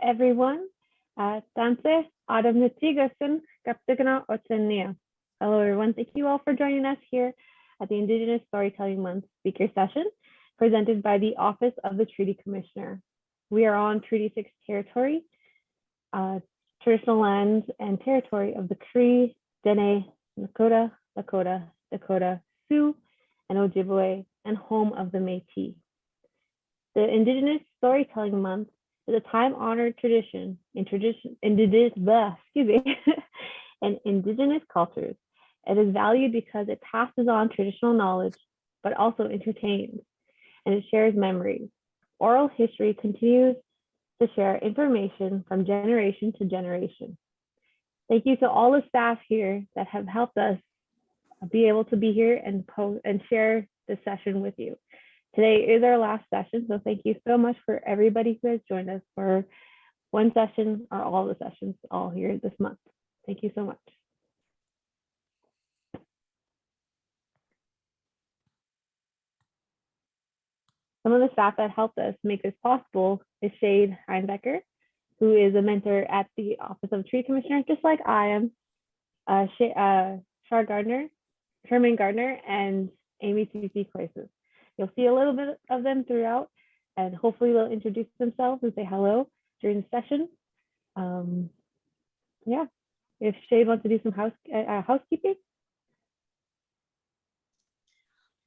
everyone. Tanse Adam Natigasun Kaptikana Otsenia. Hello, everyone. Thank you all for joining us here at the Indigenous Storytelling Month speaker session presented by the Office of the Treaty Commissioner. We are on Treaty 6 territory, traditional lands and territory of the Cree, Dene, Lakota, Dakota, Sioux, and Ojibwe, and home of the Métis. The Indigenous Storytelling Month is a time-honored tradition in indigenous cultures. It is valued because it passes on traditional knowledge, but also entertains, and it shares memories. Oral history continues to share information from generation to generation. Thank you to all the staff here that have helped us be able to be here and share this session with you. Today is our last session, so thank you so much for everybody who has joined us for one session or all the sessions all here this month. Thank you so much. Some of the staff that helped us make this possible is Shade Heinbecker, who is a mentor at the Office of Treaty Commissioner, just like I am, Charmaine Gardner, and Amy C.C. Crisis. You'll see a little bit of them throughout, and hopefully they'll introduce themselves and say hello during the session. Yeah, if Shade wants to do some housekeeping.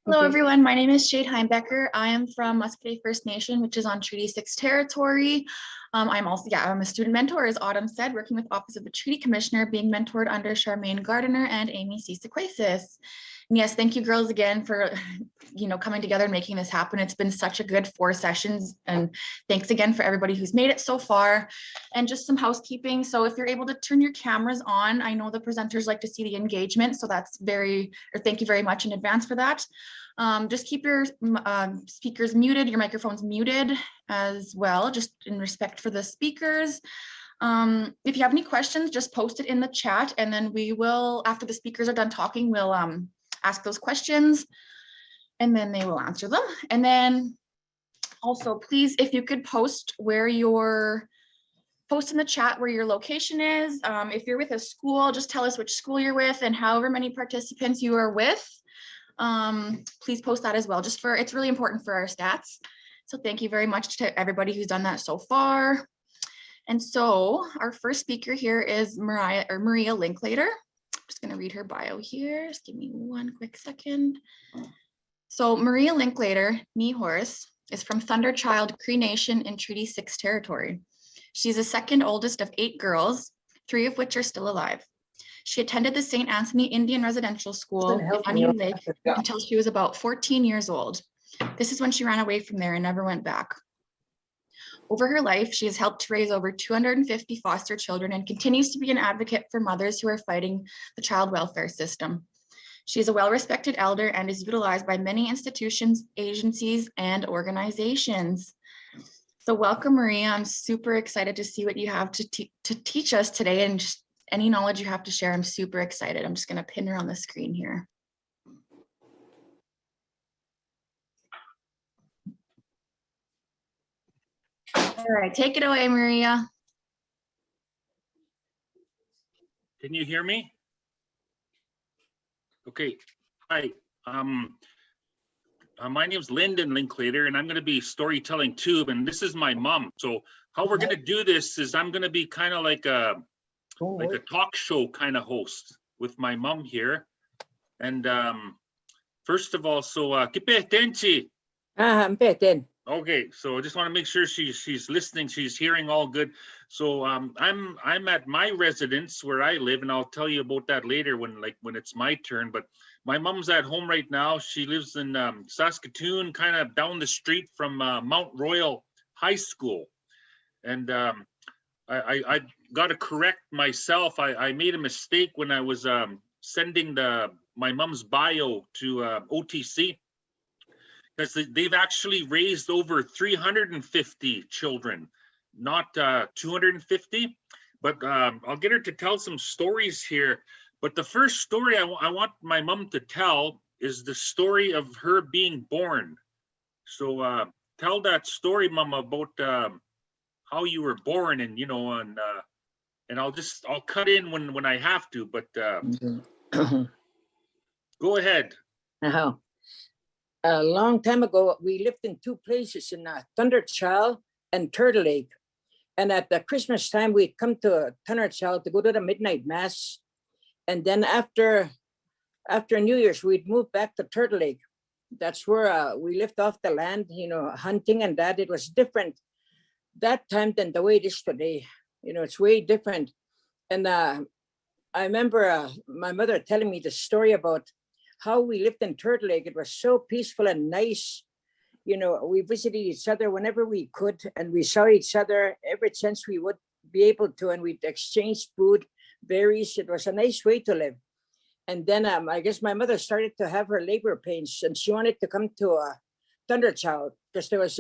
Hello, everyone. My name is Shade Heinbecker. I am from Musqueam First Nation, which is on Treaty 6 territory. I'm a student mentor, as Autumn said, working with Office of the Treaty Commissioner, being mentored under Charmaine Gardner and Amy C. Sequasis. And yes, thank you girls again for, coming together and making this happen. It's been such a good 4 sessions, and thanks again for everybody who's made it so far. And just some housekeeping. So if you're able to turn your cameras on, I know the presenters like to see the engagement, so thank you very much in advance for that. Just keep your speakers muted, your microphones muted as well, just in respect for the speakers. If you have any questions, just post it in the chat, and then we will, after the speakers are done talking, we'll ask those questions, and then they will answer them. And then also, please, if you could post in the chat where your location is. If you're with a school, just tell us which school you're with and however many participants you are with. Please post that as well, it's really important for our stats. So thank you very much to everybody who's done that so far. And so our first speaker here is Maria Linklater. I'm just going to read her bio here. Just give me one quick second. So Maria Linklater, knee horse, is from Thunderchild Cree Nation in Treaty 6 territory. She's the second oldest of 8 girls, 3 of which are still alive. She attended the St. Anthony Indian Residential School in Onion Lake until she was about 14 years old. This is when she ran away from there and never went back. Over her life, she has helped to raise over 250 foster children and continues to be an advocate for mothers who are fighting the child welfare system. She is a well-respected elder and is utilized by many institutions, agencies, and organizations. So welcome, Maria. I'm super excited to see what you have to teach us today, and just any knowledge you have to share. I'm super excited. I'm just going to pin her on the screen here. All right, take it away, Maria. Can you hear me? Okay. Hi. My name is Lyndon Linklater, and I'm going to be storytelling tube, and this is my mom. So how we're going to do this is I'm going to be kind of like a talk show kind of host with my mom here. And first of all, so kipe tenchi. Okay, so I just want to make sure she's listening, she's hearing all good. So I'm at my residence where I live, and I'll tell you about that later when it's my turn. But my mom's at home right now. She lives in Saskatoon, kind of down the street from Mount Royal High School. And I got to correct myself. I made a mistake when I was sending my mom's bio to OTC. Because they've actually raised over 350 children, not 250. But I'll get her to tell some stories here. But the first story I want my mom to tell is the story of her being born. So tell that story, Mom, about how you were born, and and I'll cut in when I have to, but go ahead. Now, a long time ago, we lived in two places in Thunderchild and Turtle Lake. And at the Christmas time, we'd come to Thunderchild to go to the midnight mass. And then after New Year's, we'd move back to Turtle Lake. That's where we lived off the land, hunting and that. It was different that time than the way it is today. It's way different. And I remember my mother telling me the story about how we lived in Turtle Lake. It was so peaceful and nice. We visited each other whenever we could, and we saw each other every chance we would be able to, and we'd exchange food, berries. It was a nice way to live. And then I guess my mother started to have her labor pains, and she wanted to come to Thunderchild because there was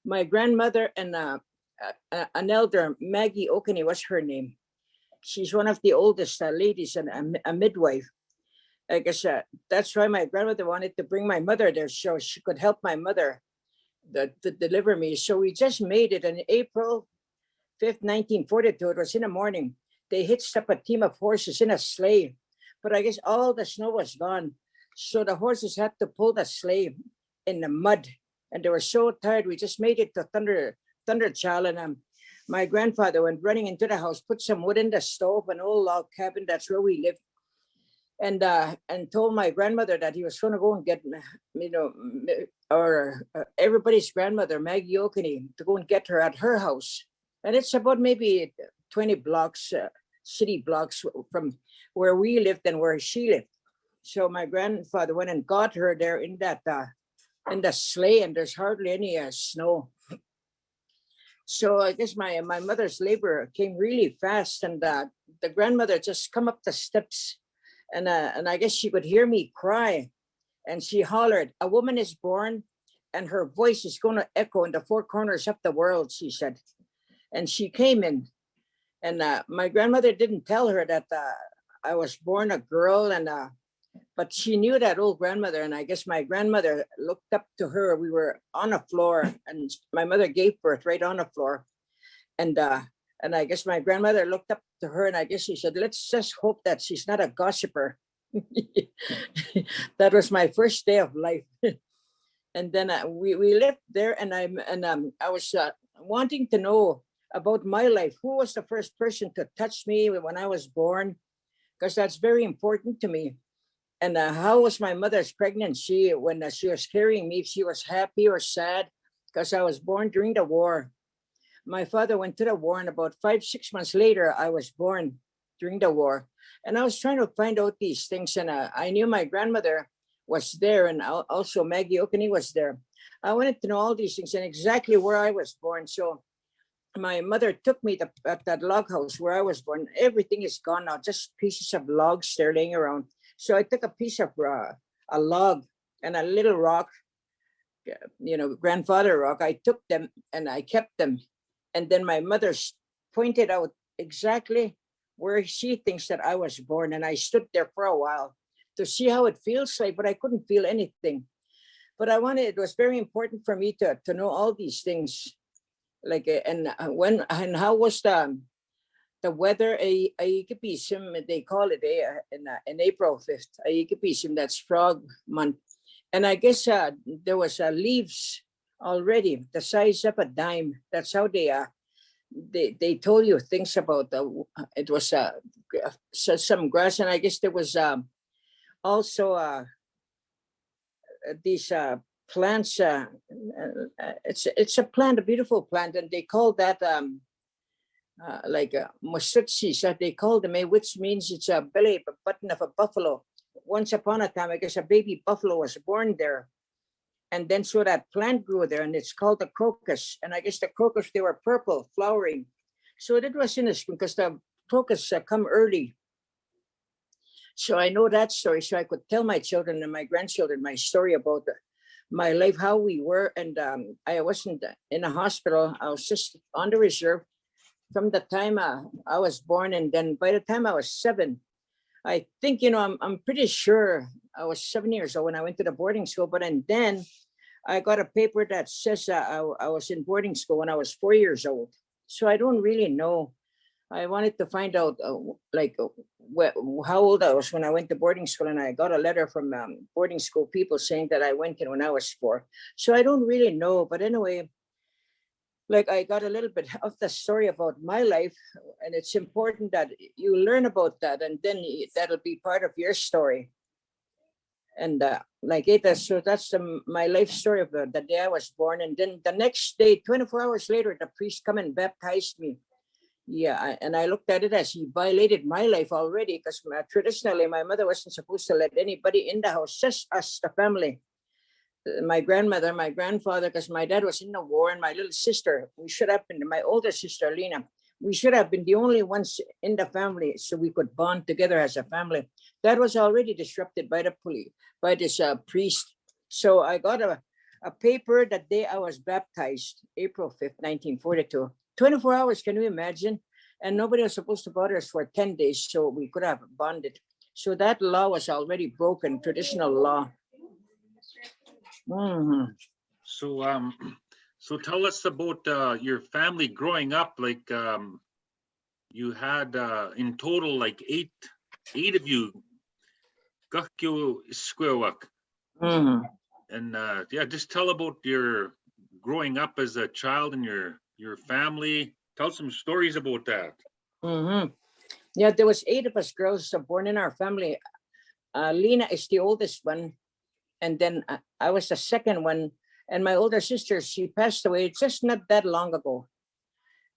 my grandmother and an elder, Maggie Okeney was her name. She's one of the oldest ladies and a midwife. I guess that's why my grandmother wanted to bring my mother there so she could help my mother to deliver me. So we just made it on April 5th, 1942. It was in the morning. They hitched up a team of horses in a sleigh, but I guess all the snow was gone. So the horses had to pull the sleigh in the mud, and they were so tired. We just made it to Thunderchild, and my grandfather went running into the house, put some wood in the stove, an old log cabin. That's where we lived. And told my grandmother that he was going to go and get, everybody's grandmother, Maggie Okeney, to go and get her at her house. And it's about maybe 20 blocks, city blocks from where we lived and where she lived. So my grandfather went and got her there in the sleigh, and there's hardly any snow. So I guess my mother's labor came really fast, and the grandmother just come up the steps. And I guess she could hear me cry, and she hollered, "A woman is born, and her voice is going to echo in the four corners of the world," she said. And she came in, and my grandmother didn't tell her that I was born a girl, but she knew that old grandmother, and I guess my grandmother looked up to her. We were on a floor, and my mother gave birth right on the floor, and I guess my grandmother looked up to her, and I guess she said, "Let's just hope that she's not a gossiper." That was my first day of life. And then we lived there, and I was wanting to know about my life. Who was the first person to touch me when I was born? Because that's very important to me. And how was my mother's pregnancy when she was carrying me? If she was happy or sad, because I was born during the war. My father went to the war, and about 5-6 months later, I was born during the war. And I was trying to find out these things, and I knew my grandmother was there, and also Maggie Okeney was there. I wanted to know all these things and exactly where I was born. So my mother took me at that log house where I was born. Everything is gone now, just pieces of logs there laying around. So I took a piece of a log and a little rock, grandfather rock. I took them and I kept them. And then my mother pointed out exactly where she thinks that I was born. And I stood there for a while to see how it feels like, but I couldn't feel anything. But it was very important for me to know all these things. Like, and how was the weather? They call it in April 5th, Aikipisim, that's frog month. And I guess there was leaves already the size of a dime. That's how they told you things about it was some grass, and I guess there was also these plants. It's a plant, a beautiful plant, and they call that like musutsi. So they call them, which means it's a belly button of a buffalo. Once upon a time, I guess a baby buffalo was born there. And then so that plant grew there, and it's called the crocus. And I guess the crocus, they were purple, flowering. So it was in the spring because the crocus come early. So I know that story. So I could tell my children and my grandchildren my story about my life, how we were. And I wasn't in a hospital. I was just on the reserve from the time I was born. And then by the time I was 7, I think, I'm pretty sure I was 7 years old when I went to the boarding school. But and then I got a paper that says I was in boarding school when I was 4 years old. So I don't really know. I wanted to find out how old I was when I went to boarding school, and I got a letter from boarding school people saying that I went in when I was 4. So I don't really know. But anyway, like I got a little bit of the story about my life, and it's important that you learn about that, and then that'll be part of your story. And so that's my life story of the day I was born. And then the next day, 24 hours later, the priest come and baptized me. Yeah, and I looked at it as he violated my life already, because traditionally my mother wasn't supposed to let anybody in the house, just us, the family. My grandmother, my grandfather, because my dad was in the war, and my little sister, we should have been, my older sister, Lena, we should have been the only ones in the family so we could bond together as a family. That was already disrupted by the police, by this priest. So I got a paper that day I was baptized, April 5th, 1942. 24 hours, can you imagine? And nobody was supposed to bother us for 10 days, so we could have bonded. So that law was already broken, traditional law. Mm-hmm. So tell us about your family growing up. Like you had in total like eight of you. Mm-hmm. And yeah, just tell about your growing up as a child and your family. Tell some stories about that. Mm-hmm. Yeah, there was 8 of us girls born in our family. Lena is the oldest one, and then I was the second one. And my older sister, she passed away just not that long ago.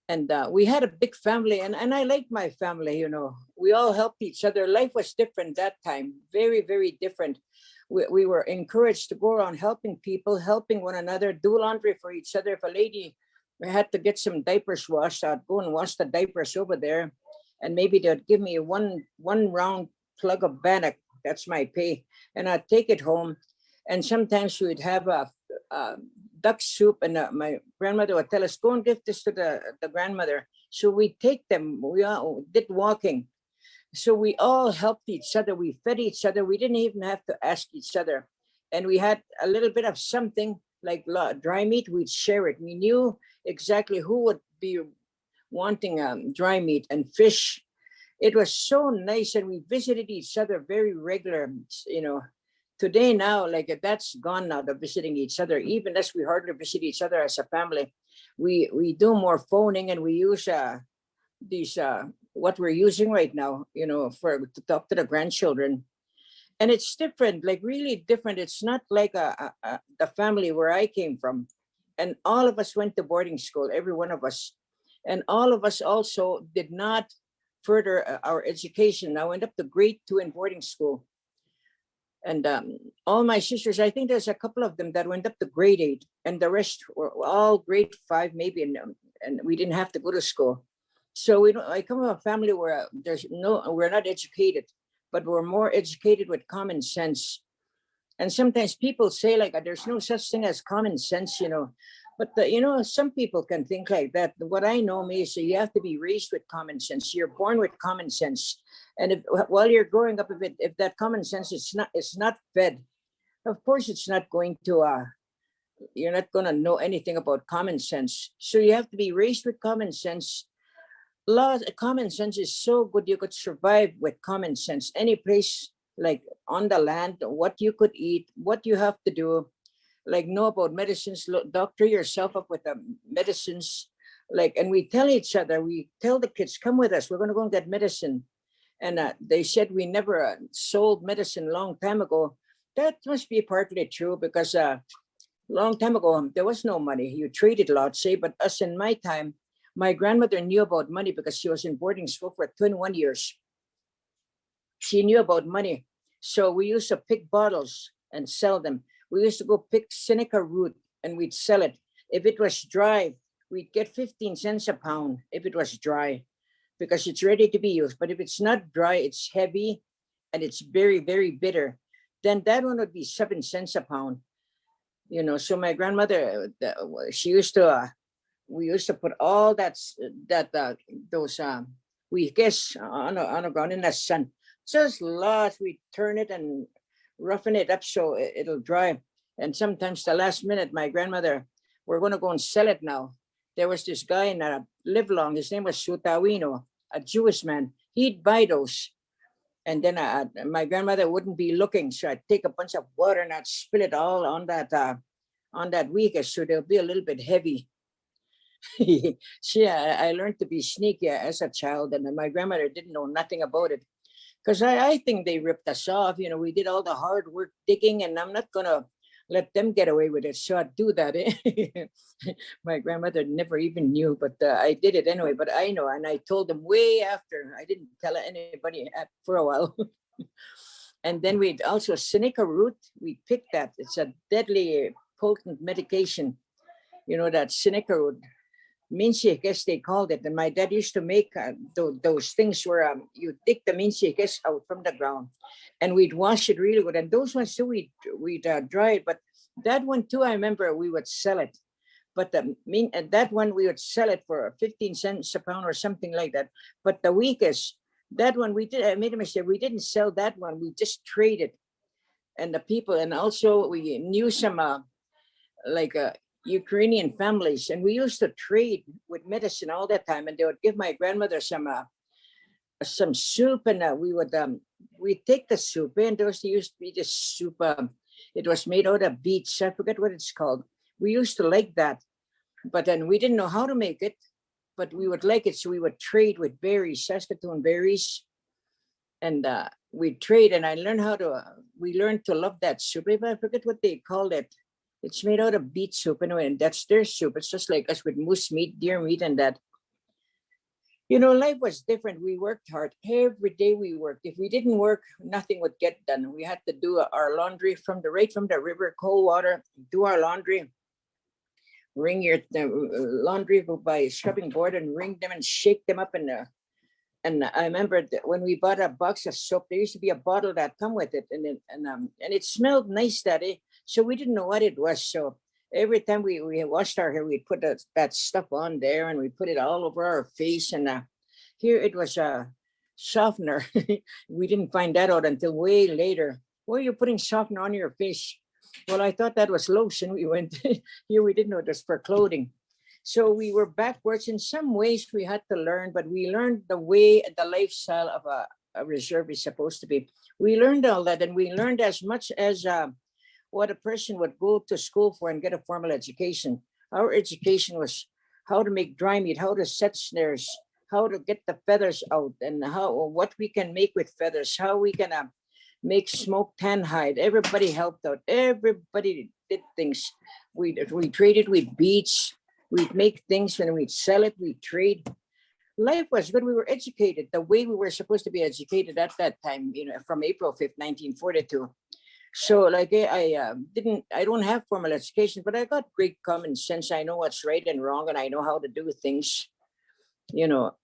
And we had a big family, and I liked my family, you know. We all helped each other. Life was different that time, very, very different. We were encouraged to go around helping people, helping one another, do laundry for each other. If a lady had to get some diapers washed, I'd go and wash the diapers over there. And maybe they'd give me one round plug of bannock. That's my pay. And I'd take it home. And sometimes we'd have a duck soup, and my grandmother would tell us, go and give this to the grandmother. So we take them. We all did walking. So we all helped each other. We fed each other. We didn't even have to ask each other. And we had a little bit of something like dry meat. We'd share it. We knew exactly who would be wanting dry meat and fish. It was so nice, and we visited each other very regular, you know. Today now, like that's gone now, the visiting each other. Even as we hardly visit each other as a family, we do more phoning, and we use these what we're using right now, you know, to talk to the grandchildren. And it's different, like really different. It's not like the family where I came from. And all of us went to boarding school, every one of us. And all of us also did not further our education. I went up to grade 2 in boarding school. And all my sisters, I think there's a couple of them that went up to grade 8, and the rest were all grade 5 maybe, and we didn't have to go to school. So I come from a family where we're not educated, but we're more educated with common sense. And sometimes people say like, there's no such thing as common sense, you know. But you know, some people can think like that. What I know is you have to be raised with common sense. You're born with common sense. And while you're growing up, if that common sense is not fed, of course it's not going to. You're not going to know anything about common sense. So you have to be raised with common sense. Common sense is so good. You could survive with common sense. Any place, like on the land, what you could eat, what you have to do, like know about medicines. Doctor yourself up with the medicines. Like, and we tell each other, we tell the kids, come with us. We're going to go and get medicine. And they said we never sold medicine a long time ago. That must be partly true, because long time ago, there was no money. You traded a lot, say, but us in my time, my grandmother knew about money because she was in boarding school for 21 years. She knew about money. So we used to pick bottles and sell them. We used to go pick Seneca root and we'd sell it. If it was dry, we'd get 15 cents a pound if it was dry, because it's ready to be used. But if it's not dry, it's heavy and it's very, very bitter, then that one would be 7 cents a pound. You know, so my grandmother, she used to, we used to put all we guess on the ground in the sun. Just lots, we turn it and roughen it up so it'll dry. And sometimes the last minute, my grandmother, we're going to go and sell it now. there was this guy in live long. His name was Sutawino, a Jewish man. He'd buy those. And then my grandmother wouldn't be looking. So I'd take a bunch of water and I'd spill it all on that week. So they'll be a little bit heavy. I learned to be sneaky as a child, and my grandmother didn't know nothing about it. Because I think they ripped us off. You know, we did all the hard work digging, and I'm not going to let them get away with it. So I'd do that. My grandmother never even knew, but I did it anyway. But I know, and I told them way after. I didn't tell anybody for a while. And then we'd also Seneca root. We picked that. It's a deadly potent medication. You know, that Seneca root. Minchi, I guess they called it. And my dad used to make those things where you dig the minchi, I guess, out from the ground, and we'd wash it really good. And those ones too, we'd dry it. But that one too, I remember we would sell it. But that one we would sell it for 15 cents a pound or something like that. But the weakest, that one I made a mistake. We didn't sell that one. We just traded. And the people, and also we knew some Ukrainian families, and we used to trade with medicine all that time, and they would give my grandmother some soup, and we take the soup, and there used to be this soup. It was made out of beets. I forget what it's called. We used to like that, but then we didn't know how to make it, but we would like it, so we would trade with berries, Saskatoon berries, and we'd trade. And we learned to love that soup. I forget what they called it. It's made out of beet soup anyway, and that's their soup. It's just like us with moose meat, deer meat, and that. You know, life was different. We worked hard. Every day we worked. If we didn't work, nothing would get done. We had to do our laundry right from the river, cold water, do our laundry, wring your laundry by scrubbing board and wring them and shake them up. And I remember that when we bought a box of soap, there used to be a bottle that come with it, and it smelled nice that day. So we didn't know what it was. So every time we washed our hair, we put that stuff on there, and we put it all over our face. And here it was a softener. We didn't find that out until way later. Why are you putting softener on your face? Well, I thought that was lotion. We went here. We didn't know it was for clothing. So we were backwards in some ways. We had to learn, but we learned the lifestyle of a reserve is supposed to be. We learned all that, and we learned as much as what a person would go to school for and get a formal education. Our education was how to make dry meat, how to set snares, how to get the feathers out, and what we can make with feathers, how we can make smoked tan hide. Everybody helped out. Everybody did things. We traded with beets. We'd make things, and we'd sell it. We'd trade. Life was good. We were educated the way we were supposed to be educated at that time. You know, from April 5th, 1942. So like I don't have formal education, but I got great common sense. I know what's right and wrong, and I know how to do things. You know,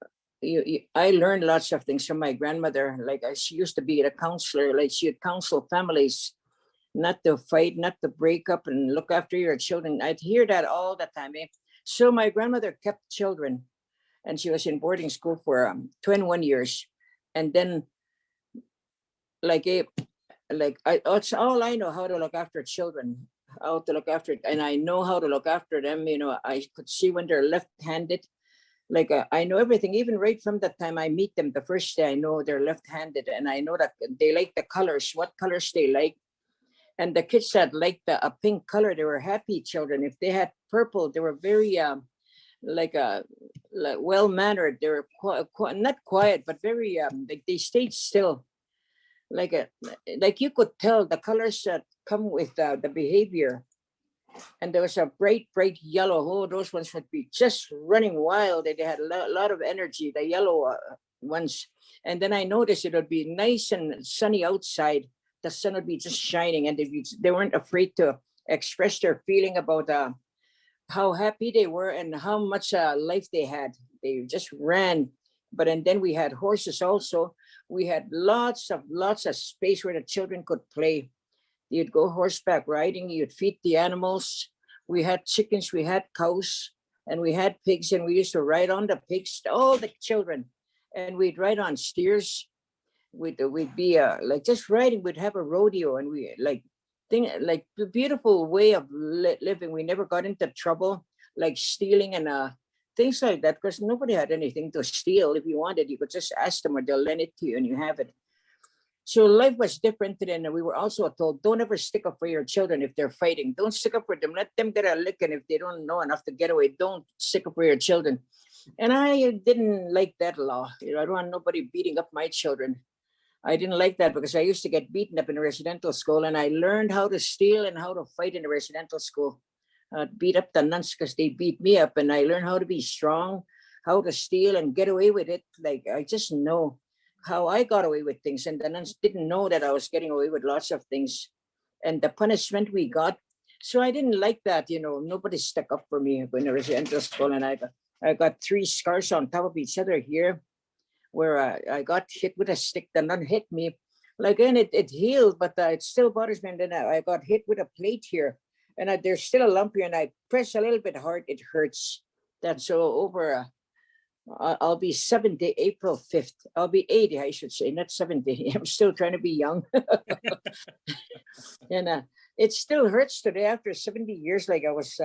I learned lots of things from my grandmother. Like she used to be a counselor. Like she would counsel families not to fight, not to break up, and look after your children. I'd hear that all the time. So my grandmother kept children, and she was in boarding school for 21 years. And then it's all I know, how to look after children, how to look after it. And I know how to look after them. You know, I could see when they're left-handed. I know everything, even right from the time I meet them. The first day I know they're left-handed, and I know that they like the colors, what colors they like. And the kids that liked a pink color, they were happy children. If they had purple, they were very well-mannered. They were not quiet, but very they stayed still. Like you could tell the colors that come with the behavior. And there was a bright yellow. Oh, those ones would be just running wild. They had a lot of energy, the yellow ones. And then I noticed it would be nice and sunny outside. The sun would be just shining, and they weren't afraid to express their feeling about how happy they were and how much life they had. They just ran. And then we had horses also. We had lots of space where the children could play. You'd go horseback riding. You'd feed the animals. We had chickens. We had cows, and we had pigs. And we used to ride on the pigs, all the children, and we'd ride on steers. We'd be just riding. We'd have a rodeo, and we the beautiful way of living. We never got into trouble like stealing and things like that, because nobody had anything to steal. If you wanted, you could just ask them or they'll lend it to you and you have it. So life was different then. And we were also told, don't ever stick up for your children if they're fighting. Don't stick up for them. Let them get a licking. If they don't know enough to get away, don't stick up for your children. And I didn't like that law. I don't want nobody beating up my children. I didn't like that because I used to get beaten up in a residential school, and I learned how to steal and how to fight in the residential school. Beat up the nuns because they beat me up, and I learned how to be strong, how to steal and get away with it. Like, I just know how I got away with things, and the nuns didn't know that I was getting away with lots of things, and the punishment we got. So I didn't like that. Nobody stuck up for me in the residential school, and I got 3 scars on top of each other here, where I got hit with a stick. The nun hit me. And it healed, but it still bothers me. And then I got hit with a plate here, and there's still a lump here, and I press a little bit hard. It hurts. That's so over. I'll be 70 April 5th. I'll be 80, I should say, not 70. I'm still trying to be young. And it still hurts today after 70 years. Like, I was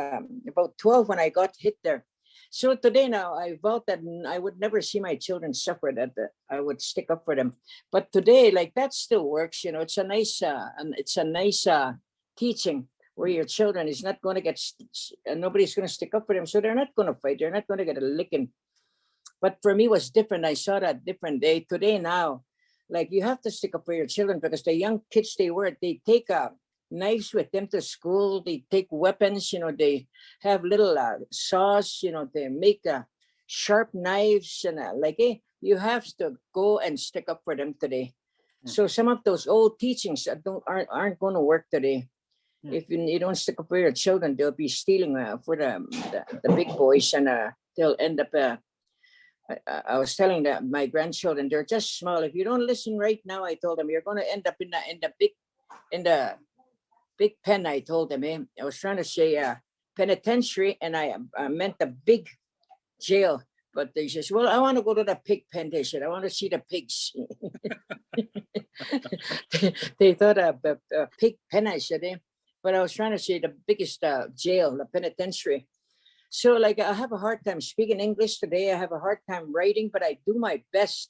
about 12 when I got hit there. So today now, I vowed that I would never see my children suffer, that I would stick up for them. But today, like, that still works. It's a nice teaching where your children is not going to get, nobody's going to stick up for them. So they're not going to fight. They're not going to get a licking. But for me, it was different. I saw that different day. Today now, like, you have to stick up for your children, because the young kids, they take knives with them to school. They take weapons, they have little saws, they make sharp knives, and you have to go and stick up for them today. So some of those old teachings aren't going to work today. If you don't stick up for your children, they'll be stealing for the big boys, and they'll end up. I was telling my grandchildren, they're just small. If you don't listen right now, I told them, you're going to end up in the big pen. I told them. I was trying to say penitentiary, and I meant the big jail. But they says, well, I want to go to the pig pen. They said, I want to see the pigs. They thought a pig pen, I said. But I was trying to say the biggest jail, the penitentiary. So, like, I have a hard time speaking English today. I have a hard time writing, but I do my best,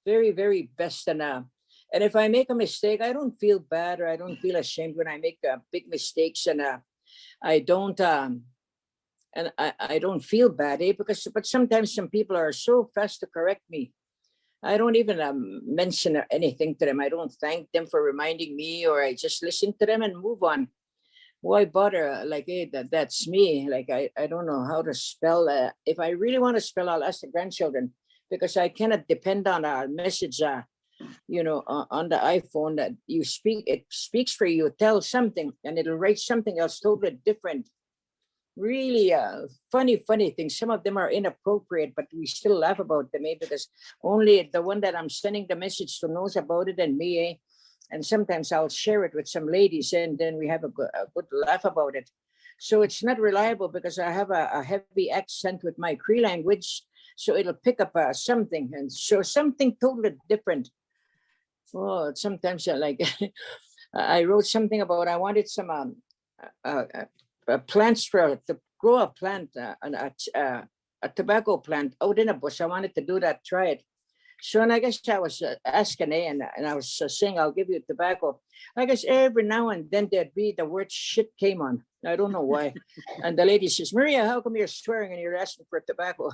very, very best. And if I make a mistake, I don't feel bad, or I don't feel ashamed when I make big mistakes. And I don't feel bad, but sometimes some people are so fast to correct me. I don't even mention anything to them. I don't thank them for reminding me, or I just listen to them and move on. Why bother? Like, hey, that's me. Like, I don't know how to spell. If I really want to spell, I'll ask the grandchildren, because I cannot depend on a message, on the iPhone that you speak. It speaks for you, tell something, and it'll write something else totally different. Really funny things. Some of them are inappropriate, but we still laugh about them, because only the one that I'm sending the message to knows about it, and me, And sometimes I'll share it with some ladies, and then we have a good laugh about it. So it's not reliable because I have a heavy accent with my Cree language. So it'll pick up something, and so something totally different. Oh, sometimes I wrote something about I wanted some plants to grow a plant, a tobacco plant out in a bush. I wanted to do that, try it. So, and I guess I was asking, and I was saying, I'll give you tobacco. I guess every now and then there'd be the word shit came on. I don't know why. And the lady says, Maria, how come you're swearing and you're asking for tobacco?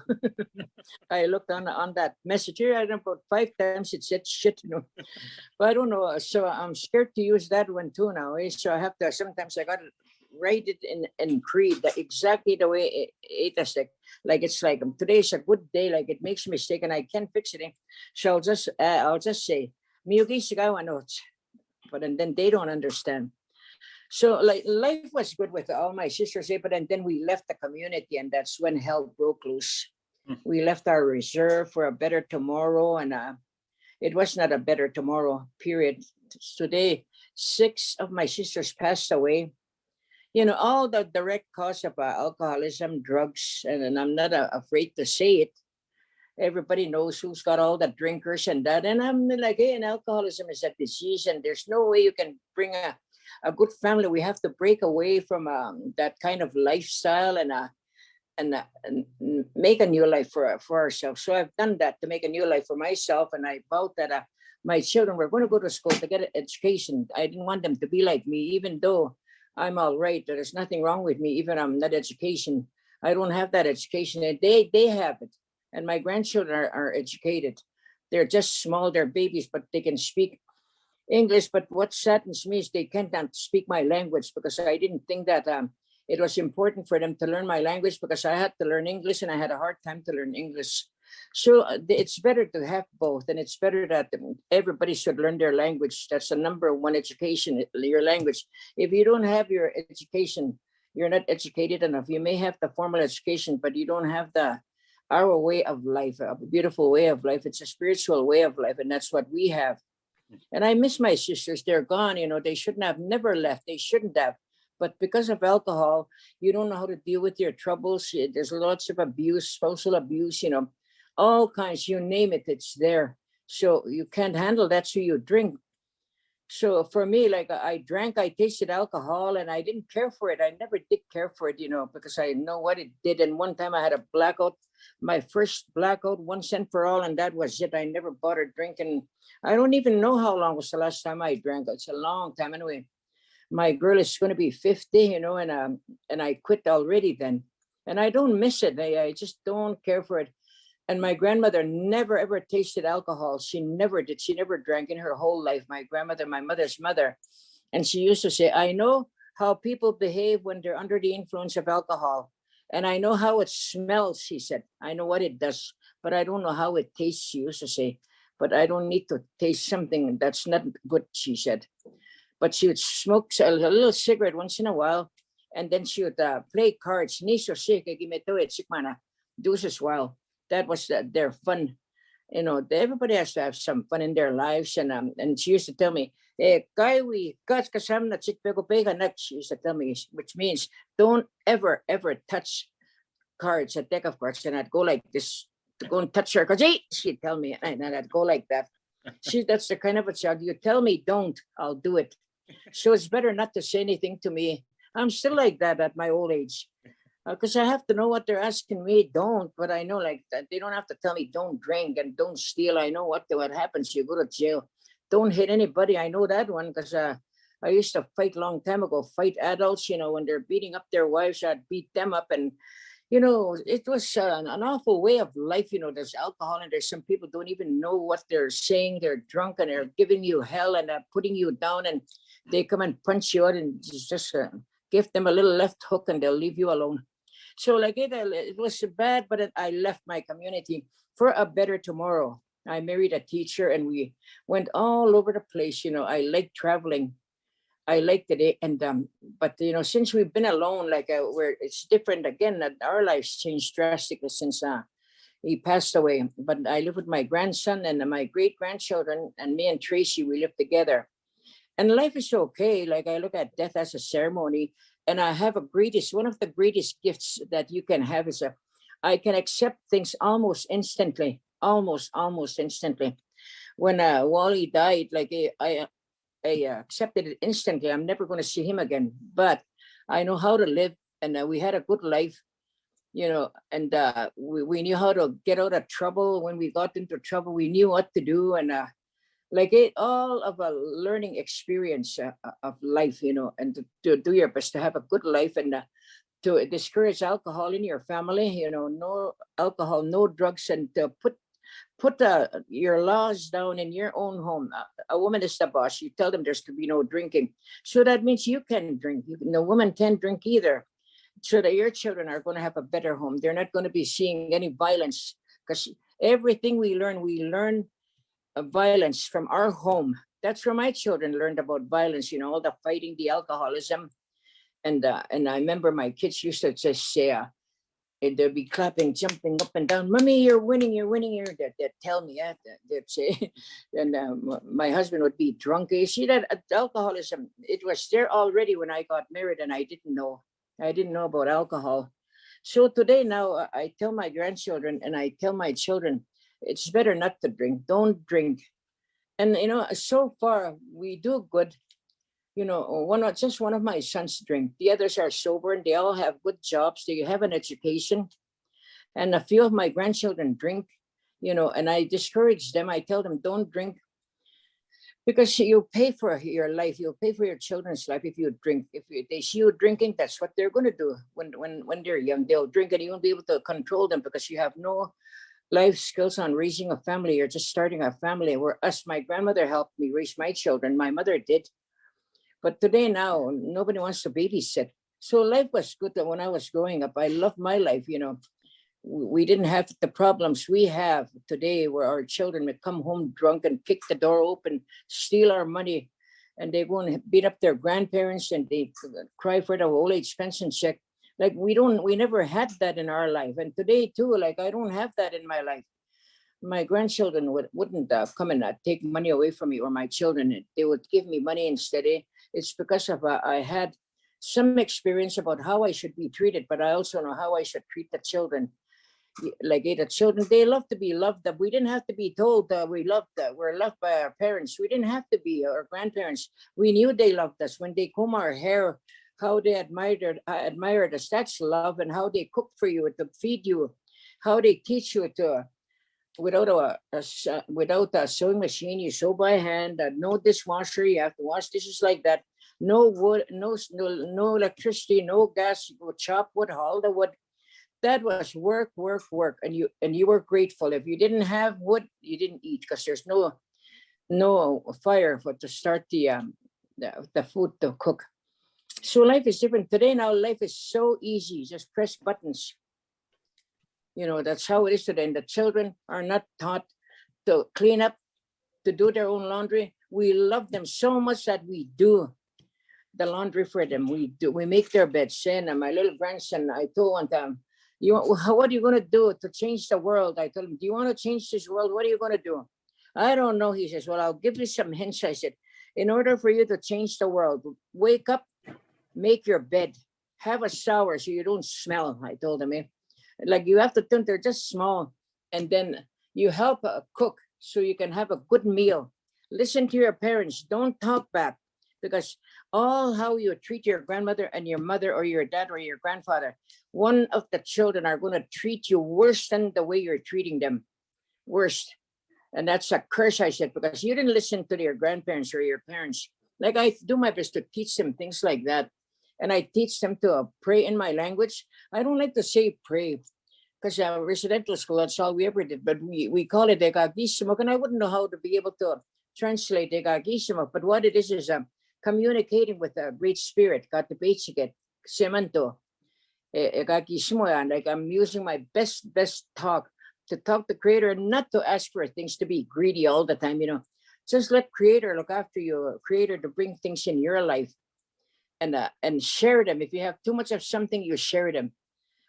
I looked on that message here, I don't know, about 5 times it said shit, But I don't know. So I'm scared to use that one too now. So I have to, sometimes I got to write it in Cree, exactly the way it is. Like it's like today's a good day, like it makes a mistake and I can't fix it. So I'll just say, but then they don't understand. So like life was good with all my sisters, but then we left the community, and that's when hell broke loose. We left our reserve for a better tomorrow, and it was not a better tomorrow, period. Today, 6 of my sisters passed away. All the direct cause of alcoholism, drugs, and I'm not afraid to say it. Everybody knows who's got all the drinkers and that. And I'm like, hey, and alcoholism is a disease, and there's no way you can bring a good family. We have to break away from that kind of lifestyle, and make a new life for ourselves. So I've done that to make a new life for myself. And I vowed that my children were going to go to school to get an education. I didn't want them to be like me, even though I'm all right. There's nothing wrong with me, even I'm not education. I don't have that education. And they have it. And my grandchildren are educated. They're just small, they're babies, but they can speak English. But what saddens me is they cannot speak my language, because I didn't think that it was important for them to learn my language, because I had to learn English and I had a hard time to learn English. So it's better to have both, and it's better that everybody should learn their language. That's the number one education, your language. If you don't have your education, you're not educated enough. You may have the formal education, but you don't have our way of life, a beautiful way of life. It's a spiritual way of life, and that's what we have. And I miss my sisters. They're gone. They shouldn't have never left. They shouldn't have. But because of alcohol, you don't know how to deal with your troubles. There's lots of abuse, social abuse, all kinds, you name it, it's there. So you can't handle that, so you drink. So for me, like I drank, I tasted alcohol, and I didn't care for it. I never did care for it, because I know what it did. And one time I had a blackout, my first blackout, once and for all, and that was it. I never bothered drinking. I don't even know how long was the last time I drank. It's a long time anyway. My girl is going to be 50, and I quit already then. And I don't miss it. I just don't care for it. And my grandmother never, ever tasted alcohol. She never did. She never drank in her whole life. My grandmother, my mother's mother. And she used to say, I know how people behave when they're under the influence of alcohol. And I know how it smells, she said. I know what it does, but I don't know how it tastes, she used to say. But I don't need to taste something that's not good, she said. But she would smoke a little cigarette once in a while. And then she would play cards. Niso sick, while. That was their fun. Everybody has to have some fun in their lives. And she used to tell me, she used to tell me, which means don't ever, ever touch cards, a deck of cards. And I'd go like this to go and touch her cards. Hey, she'd tell me, and I'd go like that. That's the kind of a child. You tell me don't, I'll do it. So it's better not to say anything to me. I'm still like that at my old age. Because I have to know what they're asking me. Don't, but I know like that they don't have to tell me don't drink and don't steal. I know what happens. You go to jail. Don't hit anybody. I know that one because I used to fight a long time ago. Fight adults, when they're beating up their wives, I'd beat them up. And it was an awful way of life. There's alcohol, and there's some people don't even know what they're saying. They're drunk and they're giving you hell and putting you down, and they come and punch you out and just give them a little left hook and they'll leave you alone. So like it was bad, but I left my community for a better tomorrow. I married a teacher and we went all over the place. I like traveling. I liked it. And but since we've been alone, like where it's different again, our lives changed drastically since he passed away. But I live with my grandson and my great grandchildren, and me and Tracy, we live together. And life is okay. Like I look at death as a ceremony. And I have one of the greatest gifts that you can have is I can accept things almost instantly, almost instantly. When Wally died, like I accepted it instantly. I'm never going to see him again, but I know how to live, and we had a good life, and we knew how to get out of trouble. When we got into trouble, we knew what to do, and all of a learning experience of life, and to do your best to have a good life, and to discourage alcohol in your family, no alcohol, no drugs, and to put your laws down in your own home. A woman is the boss. You tell them there's to be no drinking. So that means you can drink. The woman can't drink either. So that your children are going to have a better home. They're not going to be seeing any violence, because everything we learn violence from our home. That's where my children learned about violence, all the fighting, the alcoholism. And I remember my kids used to just say, they'd be clapping, jumping up and down. Mommy, you're winning. They'd tell me that. They'd say, and my husband would be drunk. You see that alcoholism, it was there already when I got married, and I didn't know about alcohol. So today now I tell my grandchildren and I tell my children, it's better not to drink. Don't drink. And, so far we do good. just one of my sons drink. The others are sober and they all have good jobs. They have an education. And a few of my grandchildren drink, and I discourage them. I tell them, don't drink, because you pay for your life. You'll pay for your children's life if you drink. If they see you drinking, that's what they're going to do when they're young. They'll drink, and you won't be able to control them because you have no life skills on raising a family. You're just starting a family. My grandmother helped me raise my children. My mother did. But today now, nobody wants to babysit. So life was good when I was growing up. I loved my life, We didn't have the problems we have today, where our children would come home drunk and kick the door open, steal our money, and they go and beat up their grandparents and they cry for the old age pension check. Like we never had that in our life. And today too, like I don't have that in my life. My grandchildren wouldn't come and take money away from me, or my children. They would give me money instead. It's because of I had some experience about how I should be treated, but I also know how I should treat the children. Like the children, they love to be loved. We didn't have to be told that we're loved by our parents. We didn't have to be our grandparents. We knew they loved us when they comb our hair, how they admired us. That's love. And how they cook for you to feed you, how they teach you to. Without a sewing machine, you sew by hand. No dishwasher, you have to wash dishes like that. No wood, no electricity, no gas. You go chop wood, haul the wood. That was work, and you were grateful. If you didn't have wood, you didn't eat, because there's no fire to start the food to cook. So life is different today. Now life is so easy. Just press buttons. That's how it is today. And the children are not taught to clean up, to do their own laundry. We love them so much that we do the laundry for them. We make their beds. And my little grandson, I told one time, what are you going to do to change the world? I told him, do you want to change this world? What are you going to do? I don't know. He says, well, I'll give you some hints. I said, in order for you to change the world, wake up, make your bed, have a shower so you don't smell. I told him, like you have to think they're just small, and then you help cook so you can have a good meal. Listen to your parents. Don't talk back, because all how you treat your grandmother and your mother or your dad or your grandfather, one of the children are going to treat you worse than the way you're treating them. Worst. And that's a curse, I said, because you didn't listen to your grandparents or your parents. Like I do my best to teach them things like that. And I teach them to pray in my language. I don't like to say pray, because residential school, that's all we ever did. But we call it egagisimo, and I wouldn't know how to be able to translate egagisimo. But what it is communicating with a great spirit. Katipechike, semanto, egagisimo, and like I'm using my best talk to talk to Creator, and not to ask for things, to be greedy all the time. Just let Creator look after you. Creator to bring things in your life. And share them. If you have too much of something, you share them.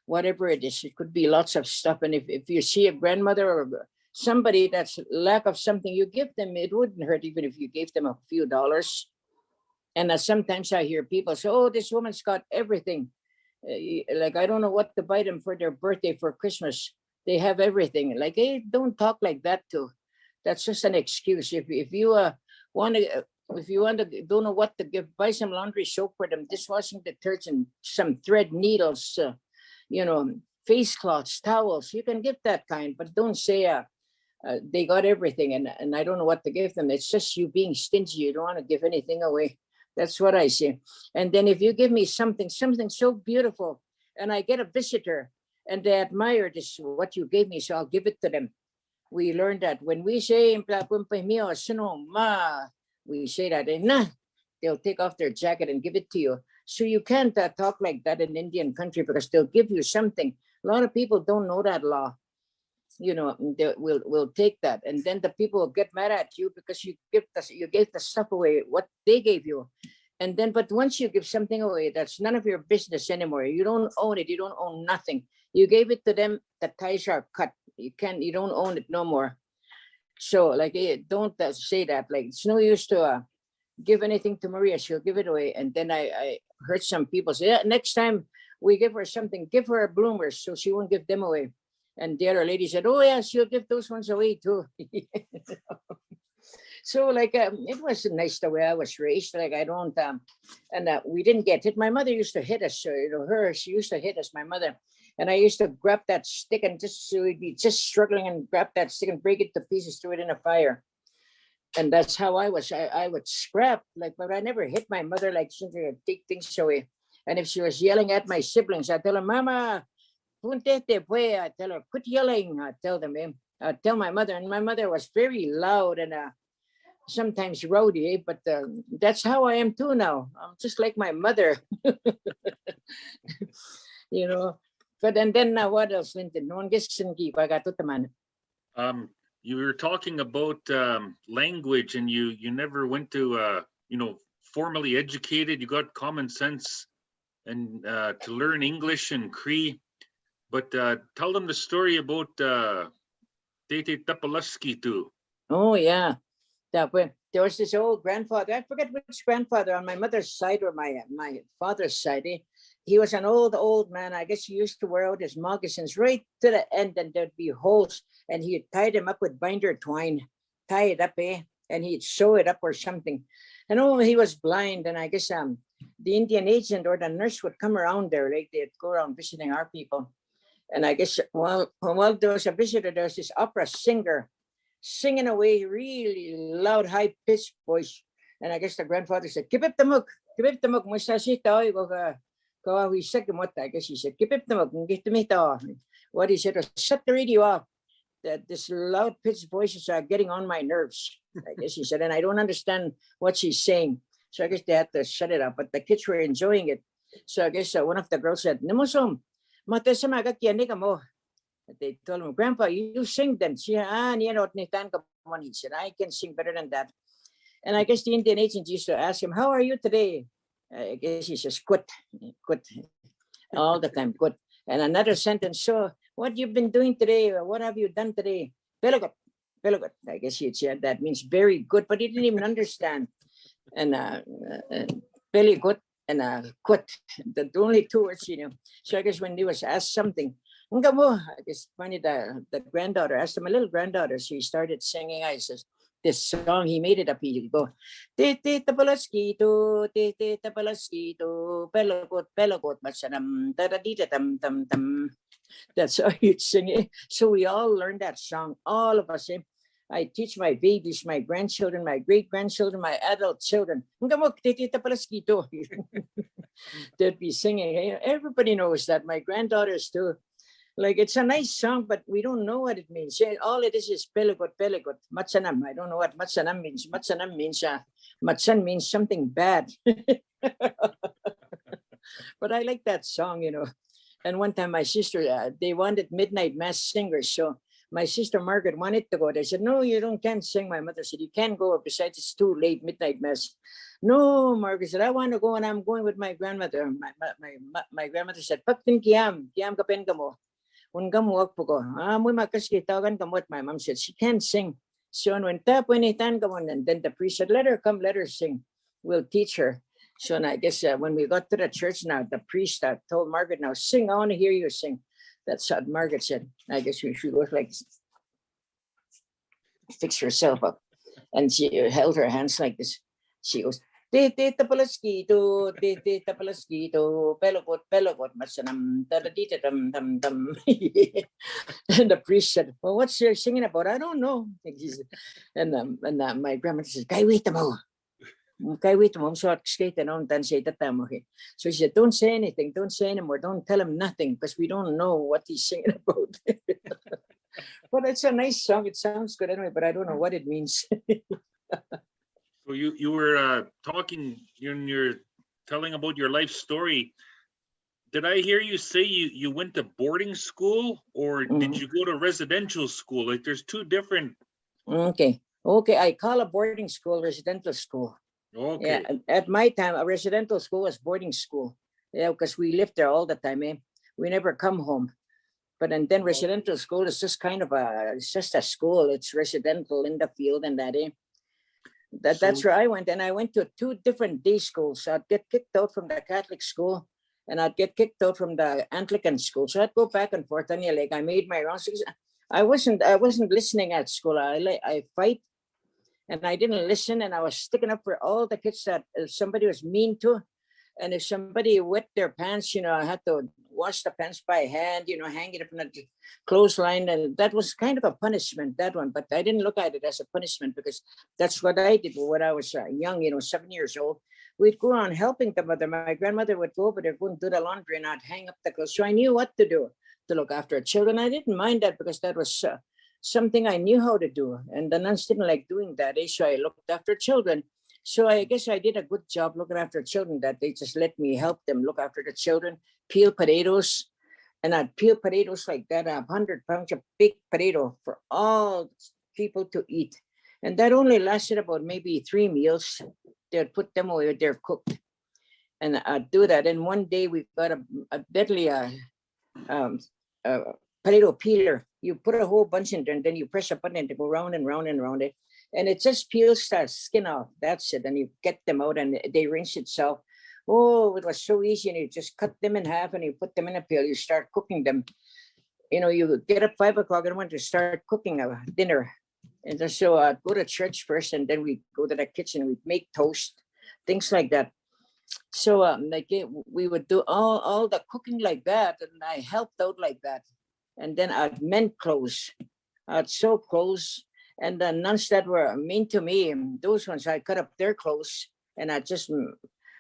Whatever it is, it could be lots of stuff. And if you see a grandmother or somebody that's lack of something, you give them. It wouldn't hurt even if you gave them a few dollars. And sometimes I hear people say, oh, this woman's got everything. Like, I don't know what to buy them for their birthday, for Christmas. They have everything. Like, hey, don't talk like that too. That's just an excuse. If you want to, don't know what to give, buy some laundry soap for them, dishwashing detergent, some thread needles, face cloths, towels. You can give that kind, but don't say they got everything and I don't know what to give them. It's just you being stingy. You don't want to give anything away. That's what I say. And then if you give me something so beautiful, and I get a visitor and they admire this, what you gave me, so I'll give it to them. We learned that when we say, we say that, and they'll take off their jacket and give it to you. So you can't talk like that in Indian country, because they'll give you something. A lot of people don't know that law. They will take that, and then the people will get mad at you because you gave the stuff away, what they gave you. And then, but once you give something away, that's none of your business anymore. You don't own it. You don't own nothing. You gave it to them. The ties are cut. You don't own it no more. So like, don't say that. Like, it's no use to give anything to Maria. She'll give it away. And then I heard some people say, yeah, next time we give her something, give her bloomers so she won't give them away. And the other lady said, oh yeah, she'll give those ones away too. So like it was nice the way I was raised. Like I don't and we didn't get hit. My mother used to hit us. So, she used to hit us, my mother. And I used to grab that stick and so we'd be just struggling and grab that stick and break it to pieces, throw it in a fire. And that's how I was. I would scrap, like, but I never hit my mother, like, she would take things away. And if she was yelling at my siblings, I'd tell her, Mama, I tell her, quit yelling. I tell them, I tell my mother, and my mother was very loud and sometimes rowdy, but that's how I am too now. I'm just like my mother, But and then what else, Linton? No one gets man. You were talking about language, and you never went to formally educated. You got common sense and to learn English and Cree. But tell them the story about Tete Tapalaski too. Oh yeah, there was this old grandfather. I forget which grandfather on my mother's side or my father's side. He was an old man. I guess he used to wear out his moccasins right to the end, and there'd be holes, and he'd tie them up with binder twine, tie it up, and he'd sew it up or something. And he was blind, and I guess the Indian agent or the nurse would come around there, like they'd go around visiting our people. And I guess while there was a visitor, there was this opera singer singing away, really loud, high-pitched voice. And I guess the grandfather said, "Keep up the muk, I guess he said, "Keep up the muk, what he said was, shut the radio off. This loud-pitched voices are getting on my nerves," I guess he said, and I don't understand what she's saying. So I guess they had to shut it up, but the kids were enjoying it. So I guess one of the girls said, "Namusom, they told him, Grandpa, you sing then." She he said, "I can sing better than that." And I guess the Indian agent used to ask him, "How are you today?" I guess he says, "Good, all the time, good." And another sentence, "So what you've been doing today? Or what have you done today?" "Very good, very good." I guess he said that means very good, but he didn't even understand. And very good and quit. The only two words he knew. So I guess when he was asked something, I guess funny the granddaughter asked him, a little granddaughter, so he started singing. I says, this song, he made it up. He go, "Tete tapalaskito, tete tapalaskito, pelagot, masanam, taradita tam tam tam." That's how he'd sing it. So we all learned that song, all of us. I teach my babies, my grandchildren, my great-grandchildren, my adult children. They'd be singing. Everybody knows that. My granddaughters too. Like, it's a nice song, but we don't know what it means. All it is pelagot. Matsanam. I don't know what matsanam means. Matsanam means, matsan means something bad. But I like that song, And one time my sister, they wanted midnight mass singers. So my sister Margaret wanted to go. They said, "No, you can't sing." My mother said, "You can't go. Besides, it's too late, midnight mass." "No," Margaret said, "I want to go, and I'm going with my grandmother." My grandmother said, "Paktin kiam kapen ka mo. Ungam wag po ko. Muy makaskitawagan ka mo." My mom said, "She can't sing." So when tapunitan ka mo, and then the priest said, let her sing. We'll teach her. So I guess when we got to the church now, the priest told Margaret, "Now sing. I want to hear you sing." That's what Margaret said. I guess she was like, fix herself up. And she held her hands like this. She goes, "Tete tapalaskito, pelagot, masanam, taradita tam tam tam." And the priest said, "Well, what's she singing about?" "I don't know." And my grandmother says, "Kay wait mo. So she said, "Don't say anything, don't say anymore, don't tell him nothing, because we don't know what he's singing about." But it's a nice song. It sounds good anyway, but I don't know what it means. So you were talking, you're telling about your life story. Did I hear you say you went to boarding school, or did you go to residential school? Like, there's two different. Okay. I call a boarding school residential school. Okay. Yeah, at my time, a residential school was boarding school. Yeah, because we lived there all the time. We never come home. But and then residential school is just kind of it's just a school. It's residential in the field and that. That's where I went. And I went to two different day schools. So I'd get kicked out from the Catholic school, and I'd get kicked out from the Anglican school. So I'd go back and forth. And I made my rounds. I wasn't listening at school. I fight. And I didn't listen, and I was sticking up for all the kids that somebody was mean to. And if somebody wet their pants, I had to wash the pants by hand, hang it up in a clothesline. And that was kind of a punishment, that one. But I didn't look at it as a punishment because that's what I did when I was young, 7 years old. We'd go on helping the mother. My grandmother would go over there, go and do the laundry, and I'd hang up the clothes. So I knew what to do to look after children. I didn't mind that because that was something I knew how to do. And the nuns didn't like doing that. So I looked after children. So I guess I did a good job looking after children, that they just let me help them look after the children, peel potatoes. And I'd peel potatoes like that, 100 pounds of big potato for all people to eat. And that only lasted about maybe 3 meals. They'd put them away, they're cooked. And I'd do that. And one day we got a deadly potato peeler. You put a whole bunch in there, and then you press a button and they go round and round and round it. And it just peels the skin off. That's it. And you get them out and they rinse itself. Oh, it was so easy. And you just cut them in half and you put them in a pail. You start cooking them. You get up 5 o'clock and want to start cooking a dinner. And then so I'd go to church first, and then we go to the kitchen. We'd make toast, things like that. So we would do all the cooking like that. And I helped out like that. And then I'd mend clothes. I'd sew clothes. And the nuns that were mean to me, those ones, I cut up their clothes, and I just,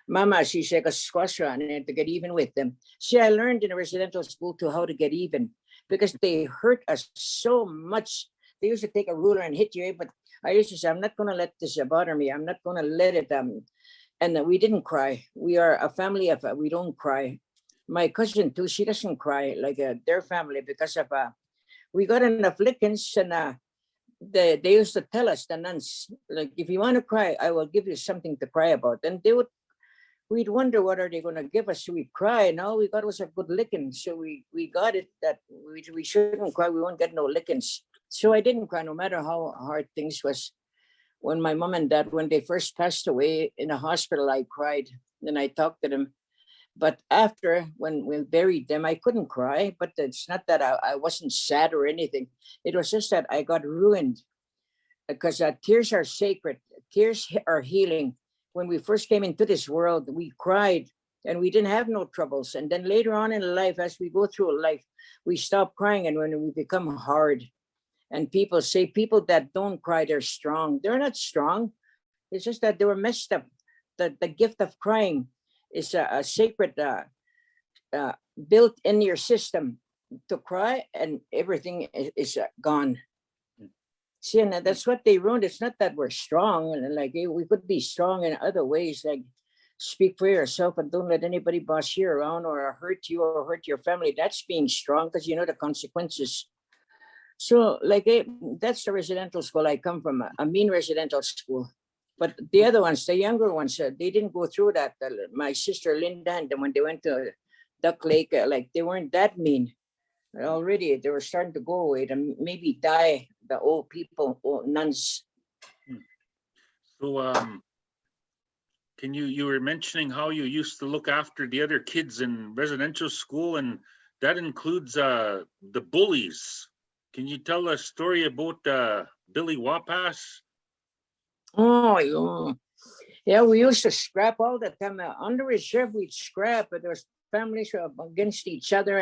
Mama, she said, a squash on it to get even with them. See, I learned in a residential school too how to get even, because they hurt us so much. They used to take a ruler and hit you, but I used to say, I'm not going to let this bother me. I'm not going to let it. And we didn't cry. We are a family of, we don't cry. My cousin too, she doesn't cry like their family because of, we got enough lickings, and they used to tell us, the nuns, like, if you want to cry, I will give you something to cry about. And we'd wonder what are they going to give us. So we'd cry, and all we got was a good licking. So we got it that we shouldn't cry, we won't get no lickings. So I didn't cry, no matter how hard things was. When my mom and dad, when they first passed away in a hospital, I cried, and I talked to them. But after, when we buried them, I couldn't cry. But it's not that I wasn't sad or anything. It was just that I got ruined, because tears are sacred. Tears are healing. When we first came into this world, we cried and we didn't have no troubles. And then later on in life, as we go through life, we stop crying, and when we become hard. And people say people that don't cry, they're strong. They're not strong. It's just that they were messed up. The gift of crying is a sacred built in your system to cry, and everything is gone. See, and that's what they ruined. It's not that we're strong, and like we could be strong in other ways, like speak for yourself and don't let anybody boss you around or hurt you or hurt your family. That's being strong, because you know the consequences. So like that's the residential school I come from, a mean residential school. But the other ones, the younger ones, they didn't go through that. My sister Linda and them, when they went to Duck Lake, like they weren't that mean. Already they were starting to go away and maybe die, the old people, old nuns. So can you were mentioning how you used to look after the other kids in residential school, and that includes the bullies. Can you tell a story about Billy Wapas? Oh, yeah, we used to scrap all the time. Under reserve, we'd scrap, but there was families against each other.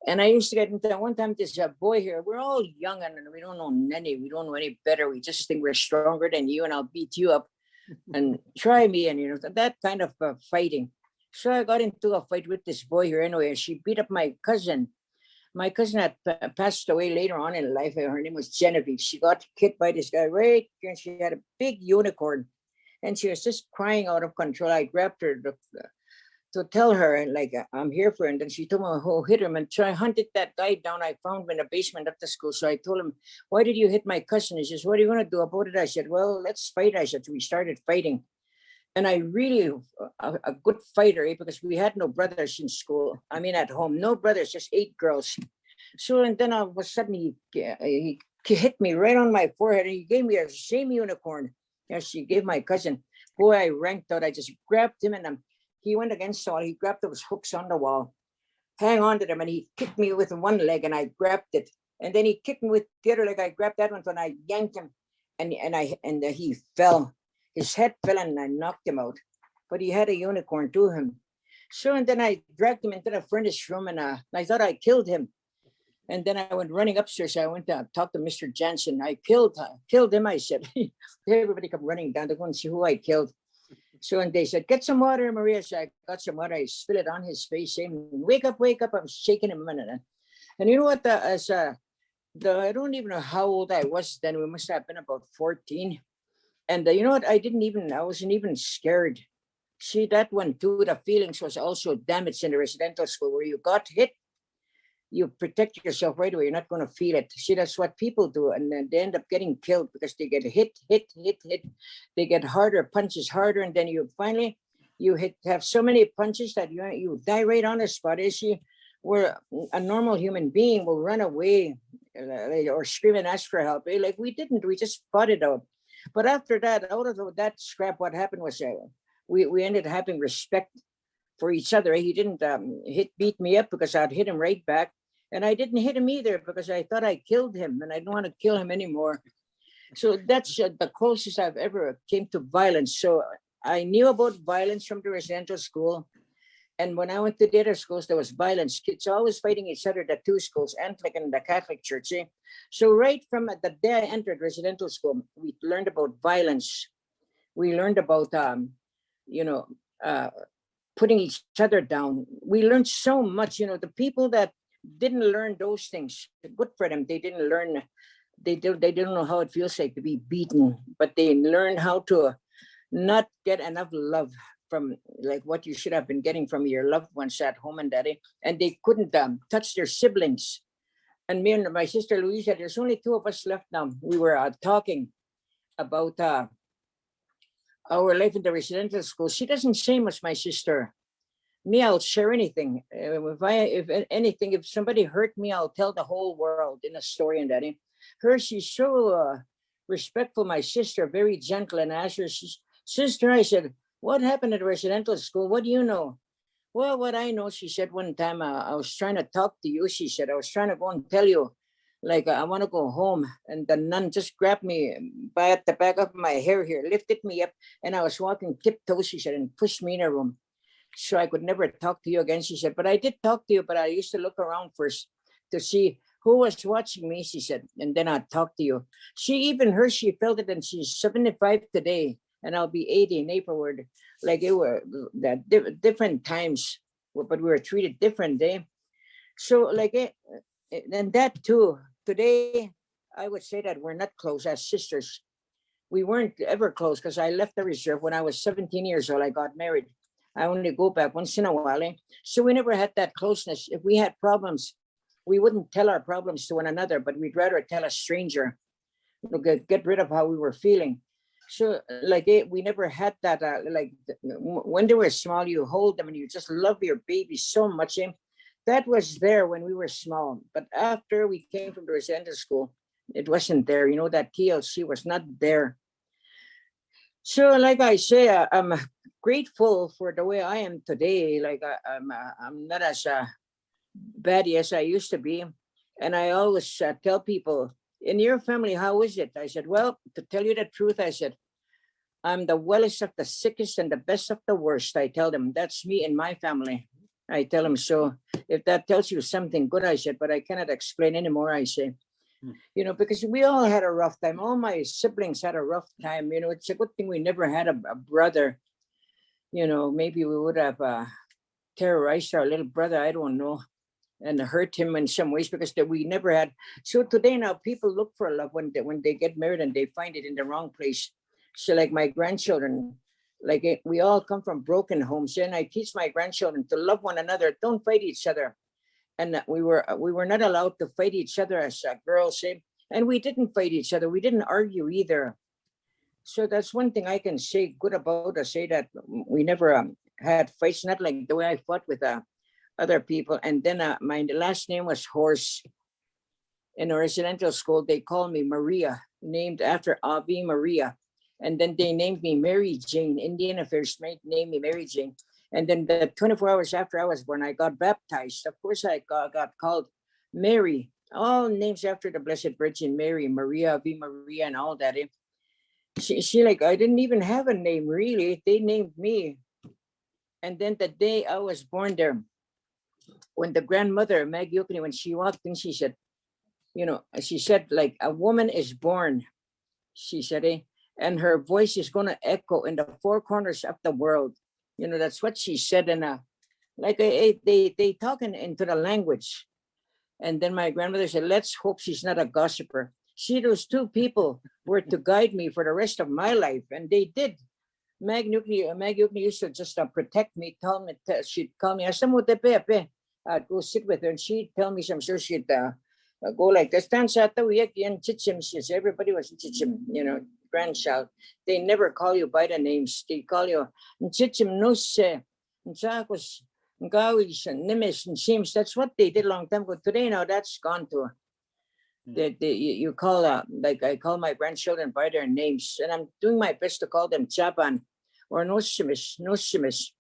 And I used to get into one time, this boy here, we're all young and we don't know we don't know any better. We just think we're stronger than you, and I'll beat you up and try me. And, that kind of fighting. So I got into a fight with this boy here anyway. She beat up my cousin. My cousin had passed away later on in life. Her name was Genevieve. She got hit by this guy right here, and she had a big unicorn, and she was just crying out of control. I grabbed her to tell her, like, I'm here for her. And then she told me who hit him, and so I hunted that guy down. I found him in the basement of the school. So I told him, why did you hit my cousin? He says, what are you going to do about it? I said, well, let's fight. I said, so we started fighting. And I really, a good fighter, because we had no brothers in school. I mean, at home, no brothers, just 8 girls. So, and then all of a sudden he hit me right on my forehead, and he gave me the same unicorn as she gave my cousin. Boy, I ranked out. I just grabbed him, and he went against the wall. He grabbed those hooks on the wall, hang on to them, and he kicked me with one leg, and I grabbed it. And then he kicked me with the other leg. I grabbed that one, and I yanked him. and he fell. His head fell and I knocked him out. But he had a unicorn to him. So and then I dragged him into the furnace room and I thought I killed him. And then I went running upstairs. I went to talk to Mr. Jansen. I killed him, I said. Everybody come running down to go and see who I killed. So and they said, get some water, Maria. So I got some water. I spill it on his face, saying, wake up, wake up. I'm shaking him. And you know what? I don't even know how old I was then. We must have been about 14. And you know what? I wasn't even scared. See, that one too, the feelings was also damaged in the residential school where you got hit. You protect yourself right away. You're not going to feel it. See, that's what people do. And then they end up getting killed because they get hit. They get harder, punches harder. And then you finally, have so many punches that you die right on the spot. You see, where a normal human being will run away or scream and ask for help. Like we didn't, we just fought it out. But after that, out of that scrap, what happened was we ended up having respect for each other. He didn't beat me up because I'd hit him right back. And I didn't hit him either because I thought I killed him and I don't want to kill him anymore. So that's the closest I've ever came to violence. So I knew about violence from the residential school. And when I went to the other schools, there was violence. Kids always fighting each other, the two schools, Anglican and the Catholic Church. Eh? So right from the day I entered residential school, we learned about violence. We learned about, putting each other down. We learned so much, the people that didn't learn those things, good for them. They didn't learn, they don't know how it feels like to be beaten, but they learned how to not get enough love from like what you should have been getting from your loved ones at home and daddy. And they couldn't touch their siblings. And me and my sister Louisa, there's only two of us left now. We were talking about our life in the residential school. She doesn't say much, my sister. Me, I'll share anything. If somebody hurt me, I'll tell the whole world in a story and that. Her, she's so respectful, my sister, very gentle. And I asked her, sister, I said, what happened at the residential school? What do you know? Well, what I know, she said one time, I was trying to talk to you. She said, I was trying to go and tell you, like, I want to go home. And the nun just grabbed me by the back of my hair here, lifted me up, and I was walking tiptoes, she said, and pushed me in her room. So I could never talk to you again, she said. But I did talk to you, but I used to look around first to see who was watching me, she said, and then I'd talk to you. She felt it, and she's 75 today, and I'll be 80 in April. Like it were that different times, but we were treated different, eh? So like it, and that too, today, I would say that we're not close as sisters. We weren't ever close because I left the reserve when I was 17 years old. I got married. I only go back once in a while. Eh? So we never had that closeness. If we had problems, we wouldn't tell our problems to one another, but we'd rather tell a stranger, get rid of how we were feeling. So like we never had that, like when they were small, you hold them and you just love your baby so much. Eh? That was there when we were small. But after we came from the residential school, it wasn't there. That TLC was not there. So like I say, I'm grateful for the way I am today. Like I'm not as batty as I used to be. And I always tell people, in your family, how is it? I said, well, to tell you the truth, I said, I'm the wellest of the sickest and the best of the worst. I tell them, that's me and my family. I tell them, so if that tells you something good, I said, but I cannot explain anymore, I say. Because we all had a rough time. All my siblings had a rough time. It's a good thing we never had a brother. Maybe we would have terrorized our little brother. I don't know. And hurt him in some ways because we never had. So today now people look for love when they get married and they find it in the wrong place. So like my grandchildren, like we all come from broken homes. And I teach my grandchildren to love one another. Don't fight each other. And we were not allowed to fight each other as girls. And we didn't fight each other. We didn't argue either. So that's one thing I can say good about us, say that we never had fights, not like the way I fought with other people. And then my last name was Horse. In a residential school, they called me Maria, named after Ave Maria. And then they named me Mary Jane. Indian Affairs named me Mary Jane. And then the 24 hours after I was born, I got baptized. Of course, I got called Mary. All names after the Blessed Virgin Mary, Maria, Ave Maria, and all that. she like, I didn't even have a name really. They named me. And then the day I was born there, when the grandmother, Meg Yukni, when she walked in, she said, she said, like, a woman is born, she said, and her voice is going to echo in the four corners of the world. That's what she said. And they talking into the language. And then my grandmother said, let's hope she's not a gossiper. See, those two people were to guide me for the rest of my life. And they did. Meg Yukni used to just protect me, she'd call me, I'd go sit with her and she'd tell me some, so she'd go like this. Everybody was chichim, grandchild. They never call you by the names. They call you chichim nose, was Gawish and Nimis and Sims. That's what they did a long time ago. Today, now that's gone to. You call like I call my grandchildren by their names, and I'm doing my best to call them Japan or Nosimis,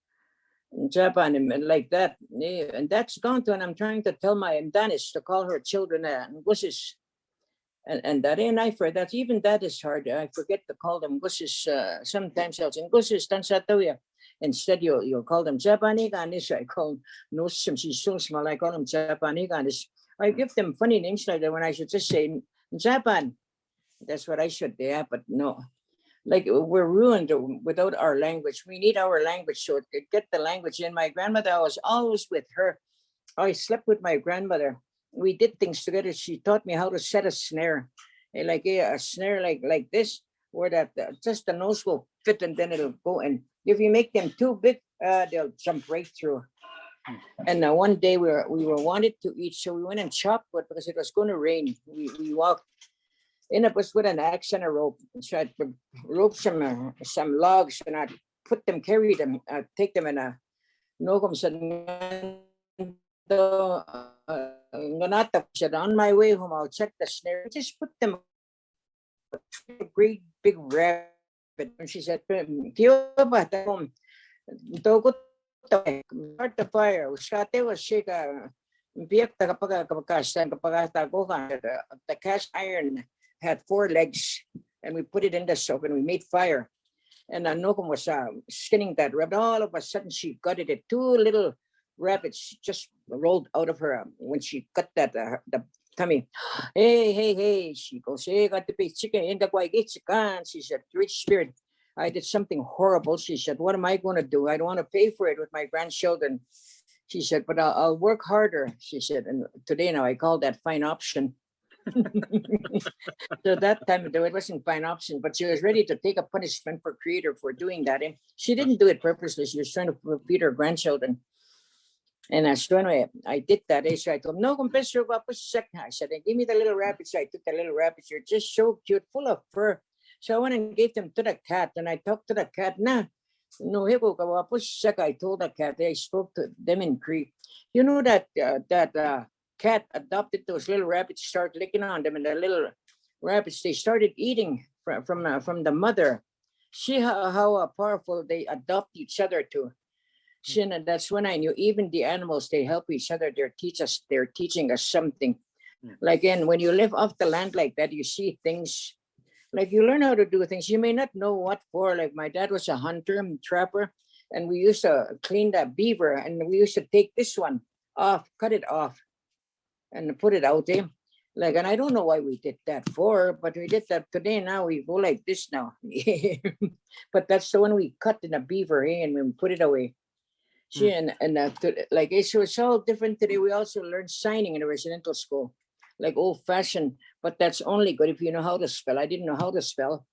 Japan, and like that. And that's gone to. And I'm trying to tell my Danis to call her children Gusses. And that ain't I for that. Even that is hard. I forget to call them Gusses. Sometimes I'll say Gusses Tansatoya. Instead, you'll call them Japaniganis. I call no so small. I call them Japaniganis. I give them funny names like that when I should just say Japan. That's what I should do. But no, like we're ruined without our language. We need our language so to get the language in. My grandmother, I was always with her. I slept with my grandmother. We did things together. She taught me how to set a snare, like a snare like this, where that just the nose will fit and then it'll go. And if you make them too big, they'll jump right through. And one day we were wanted to eat, so we went and chopped wood because it was going to rain. We walked in a bus with an axe and a rope. So I rope some logs and I carry them, take them in a nogum said on my way home I'll check the snare. Just put them a great big rabbit. And she said, start the fire. The cast iron had 4 legs and we put it in the stove and we made fire. And Nokum was skinning that rabbit. All of a sudden she gutted it. 2 little rabbits just rolled out of her when she cut that the tummy. Hey, she goes, hey, got the big chicken in the chicken. She said, rich spirit, I did something horrible. She said, what am I going to do? I don't want to pay for it with my grandchildren. She said, but I'll work harder. She said, and today now I call that fine option. So that time it wasn't fine option, but she was ready to take a punishment for creator for doing that. And she didn't do it purposely. She was trying to feed her grandchildren. And so anyway, I did that. So I told him, no, I said, give me the little rabbits. So I took the little rabbits. They're just so cute, full of fur. So I went and gave them to the cat. And I talked to the cat. I told the cat, I spoke to them in Cree. You know that cat adopted those little rabbits, started licking on them. And the little rabbits, they started eating from the mother. See how powerful they adopt each other to. And that's when I knew even the animals, they help each other. They're teaching us something. Like, and when you live off the land like that, you see things, like you learn how to do things. You may not know what for. Like my dad was a hunter and trapper, and we used to clean that beaver, and we used to take this one off, cut it off, and put it out there. Like, and I don't know why we did that for, but we did that today. Now we go like this now. But that's the one we cut in a beaver, and we put it away. Like so it's all different today. We also learned signing in a residential school, like old fashioned, but that's only good if you know how to spell. I didn't know how to spell,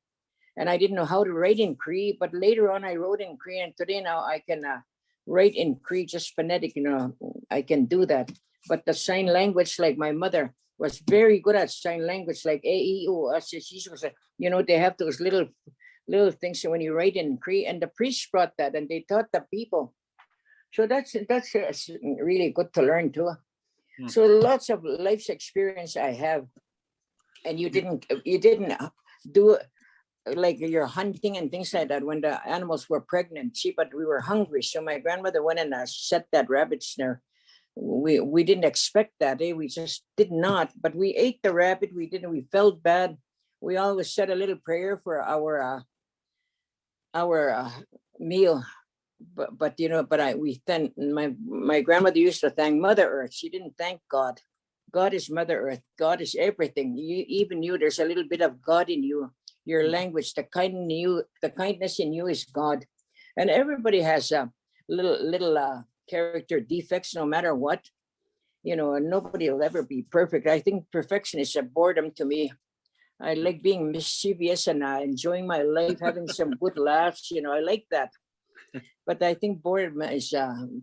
and I didn't know how to write in Cree, but later on I wrote in Cree, and today now I can write in Cree, just phonetic, I can do that. But the sign language, like my mother was very good at sign language, like A-E-O. They have those little things when you write in Cree, and the priest brought that, and they taught the people. So that's really good to learn too. So lots of life's experience I have, and you didn't do like your hunting and things like that when the animals were pregnant. See, but we were hungry, so my grandmother went and set that rabbit snare. We didn't expect that. We just did not. But we ate the rabbit. We felt bad. we always said a little prayer for our meal. But you know, we then my grandmother used to thank Mother Earth. She didn't thank God. God is Mother Earth. God is everything. Even you, there's a little bit of God in you. Your language, the kindness in you is God. And everybody has a little character defects, no matter what. You know, and nobody will ever be perfect. I think perfection is a boredom to me. I like being mischievous and enjoying my life, having some good laughs. You know, I like that. But I think boredom is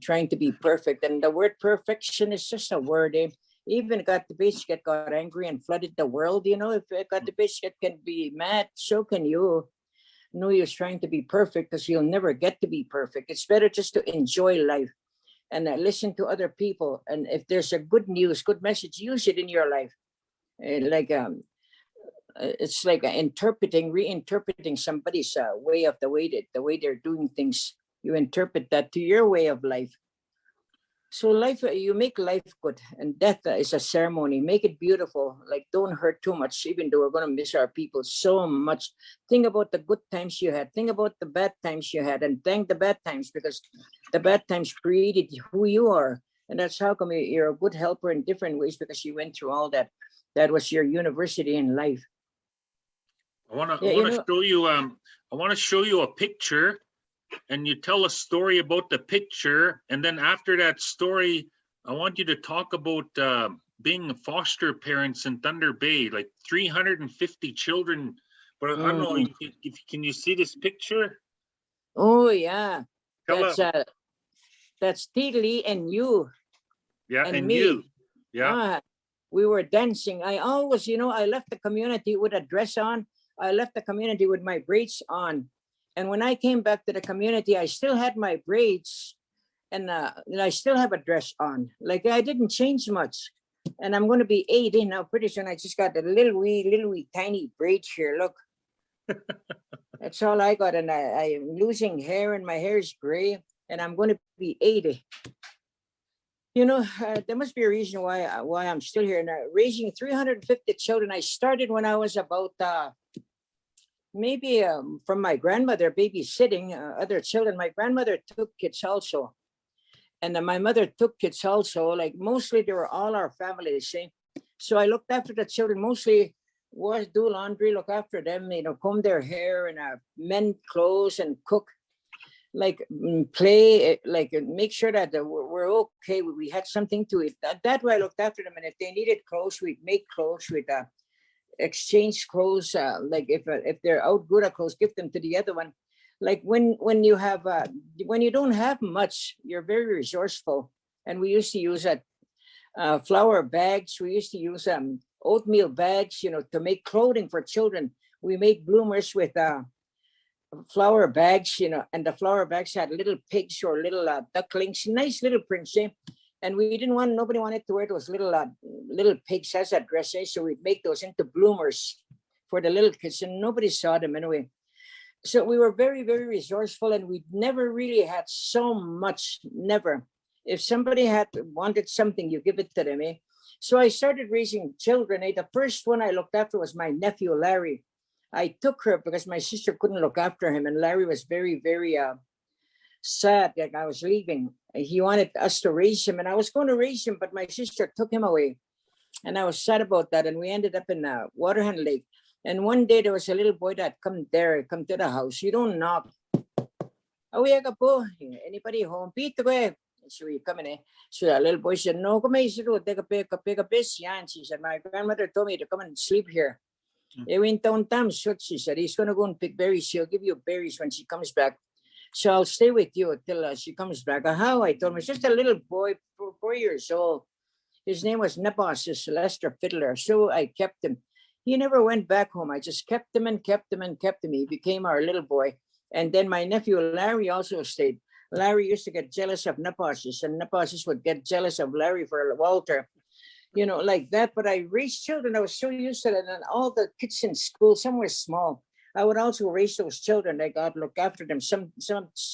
trying to be perfect. And the word perfection is just a word. Even Got the Biscuit got angry and flooded the world. You know, if Got the Biscuit can be mad, so can you. No use trying to be perfect, because you'll never get to be perfect. It's better just to enjoy life and listen to other people. And if there's a good news, good message, use it in your life. It's like reinterpreting somebody's way of the way they're doing things. You interpret that to your way of life. So life, you make life good, and death is a ceremony. Make it beautiful. Like, don't hurt too much, even though we're going to miss our people so much. Think about the good times you had. Think about the bad times you had, and thank the bad times, because the bad times created who you are. And that's how come you're a good helper in different ways, because you went through all that. That was your university in life. I want to show you a picture, and you tell a story about the picture, and then after that story, I want you to talk about being foster parents in Thunder Bay, like 350 children. But I don't know, can you see this picture? Oh yeah, that's Tidley and you. Yeah, and me. you. Yeah. We were dancing. I always, you know, I left the community with a dress on. I left the community with my braids on. And when I came back to the community, I still had my braids, and I still have a dress on. Like, I didn't change much. And I'm going to be 80 now. Pretty soon, I just got a little wee tiny braids here. Look, that's all I got. And I'm losing hair, and my hair is gray, and I'm going to be 80. You know, there must be a reason why I'm still here. Now, raising 350 children. I started when I was about maybe from my grandmother babysitting other children. My grandmother took kids also, and my mother took kids also. Like, mostly they were all our families. See? So I looked after the children, mostly do laundry, look after them, you know, comb their hair, and mend clothes and cook. Like, play, like, make sure that we're okay. We had something to eat. That way I looked after them. And if they needed clothes, we'd make clothes. We'd exchange clothes. Like, if they're out good at clothes, give them to the other one. Like, when you don't have much, you're very resourceful. And we used to use flour bags. We used to use oatmeal bags, you know, to make clothing for children. We made bloomers with flour bags, you know, and the flour bags had little pigs or little ducklings, nice little prints. And nobody wanted to wear those little pigs as a dress. So we'd make those into bloomers for the little kids, and nobody saw them anyway. So we were very, very resourceful, and we never really had so much, never. If somebody wanted something, you give it to them. So I started raising children. The first one I looked after was my nephew, Larry. I took her because my sister couldn't look after him, and Larry was very, very sad that I was leaving. He wanted us to raise him, and I was going to raise him, but my sister took him away, and I was sad about that. And we ended up in Waterhen Lake. And one day there was a little boy that come to the house. You don't knock. Anybody home? Peter, so we come in. So the little boy said, "No, come here, take a piss." And she said, "My grandmother told me to come and sleep here." They went downtown. She said, "He's going to go and pick berries. She'll give you berries when she comes back. So I'll stay with you until she comes back." How? I told him, it's just a little boy, 4 years old. His name was Nepos, Lester Fiddler. So I kept him. He never went back home. I just kept him and kept him and kept him. He became our little boy. And then my nephew, Larry, also stayed. Larry used to get jealous of Nepos, and Nepos would get jealous of Larry for Walter. You know, like that. But I raised children. I was so used to that. And all the kids in school, some were small. I would also raise those children. I got look after them. Some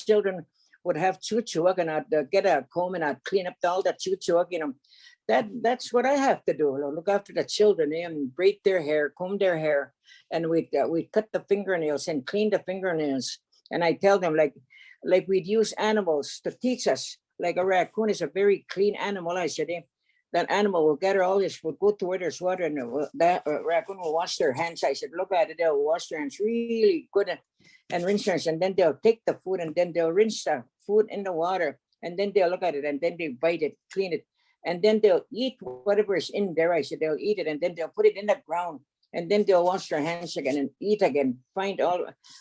children would have chuchuak, and I'd get a comb and I'd clean up all the chuchuak, you know. That's what I have to do. Look after the children, and braid their hair, comb their hair, and we'd cut the fingernails and clean the fingernails. And I tell them like we'd use animals to teach us. Like a raccoon is a very clean animal. I said, that animal will gather all this, will go to where there's water, and that raccoon will wash their hands. I said, look at it, they'll wash their hands really good and rinse their hands, and then they'll take the food and then they'll rinse the food in the water, and then they'll look at it and then they bite it, clean it, and then they'll eat whatever is in there. I said, they'll eat it and then they'll put it in the ground, and then they'll wash their hands again and eat again, find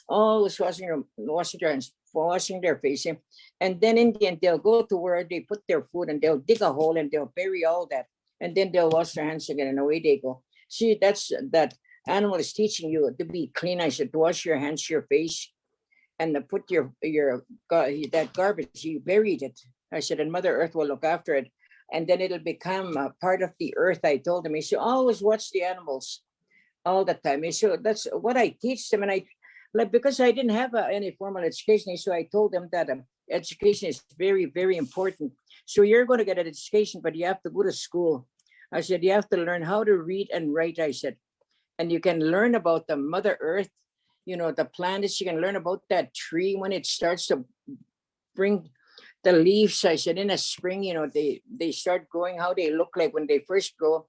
always washing their hands, washing their face. And then in the end, they'll go to where they put their food and they'll dig a hole and they'll bury all that. And then they'll wash their hands again and away they go. See, that animal is teaching you to be clean. I said, to wash your hands, your face, and to put that garbage, you buried it. I said, and Mother Earth will look after it. And then it'll become a part of the earth. I told him, he said, always watch the animals all the time. He said, that's what I teach them. And because I didn't have any formal education, so I told them that education is very, very important. So you're going to get an education, but you have to go to school. I said, you have to learn how to read and write, I said. And you can learn about the Mother Earth, you know, the planets. You can learn about that tree when it starts to bring the leaves. I said, in the spring, you know, they start growing, how they look like when they first grow.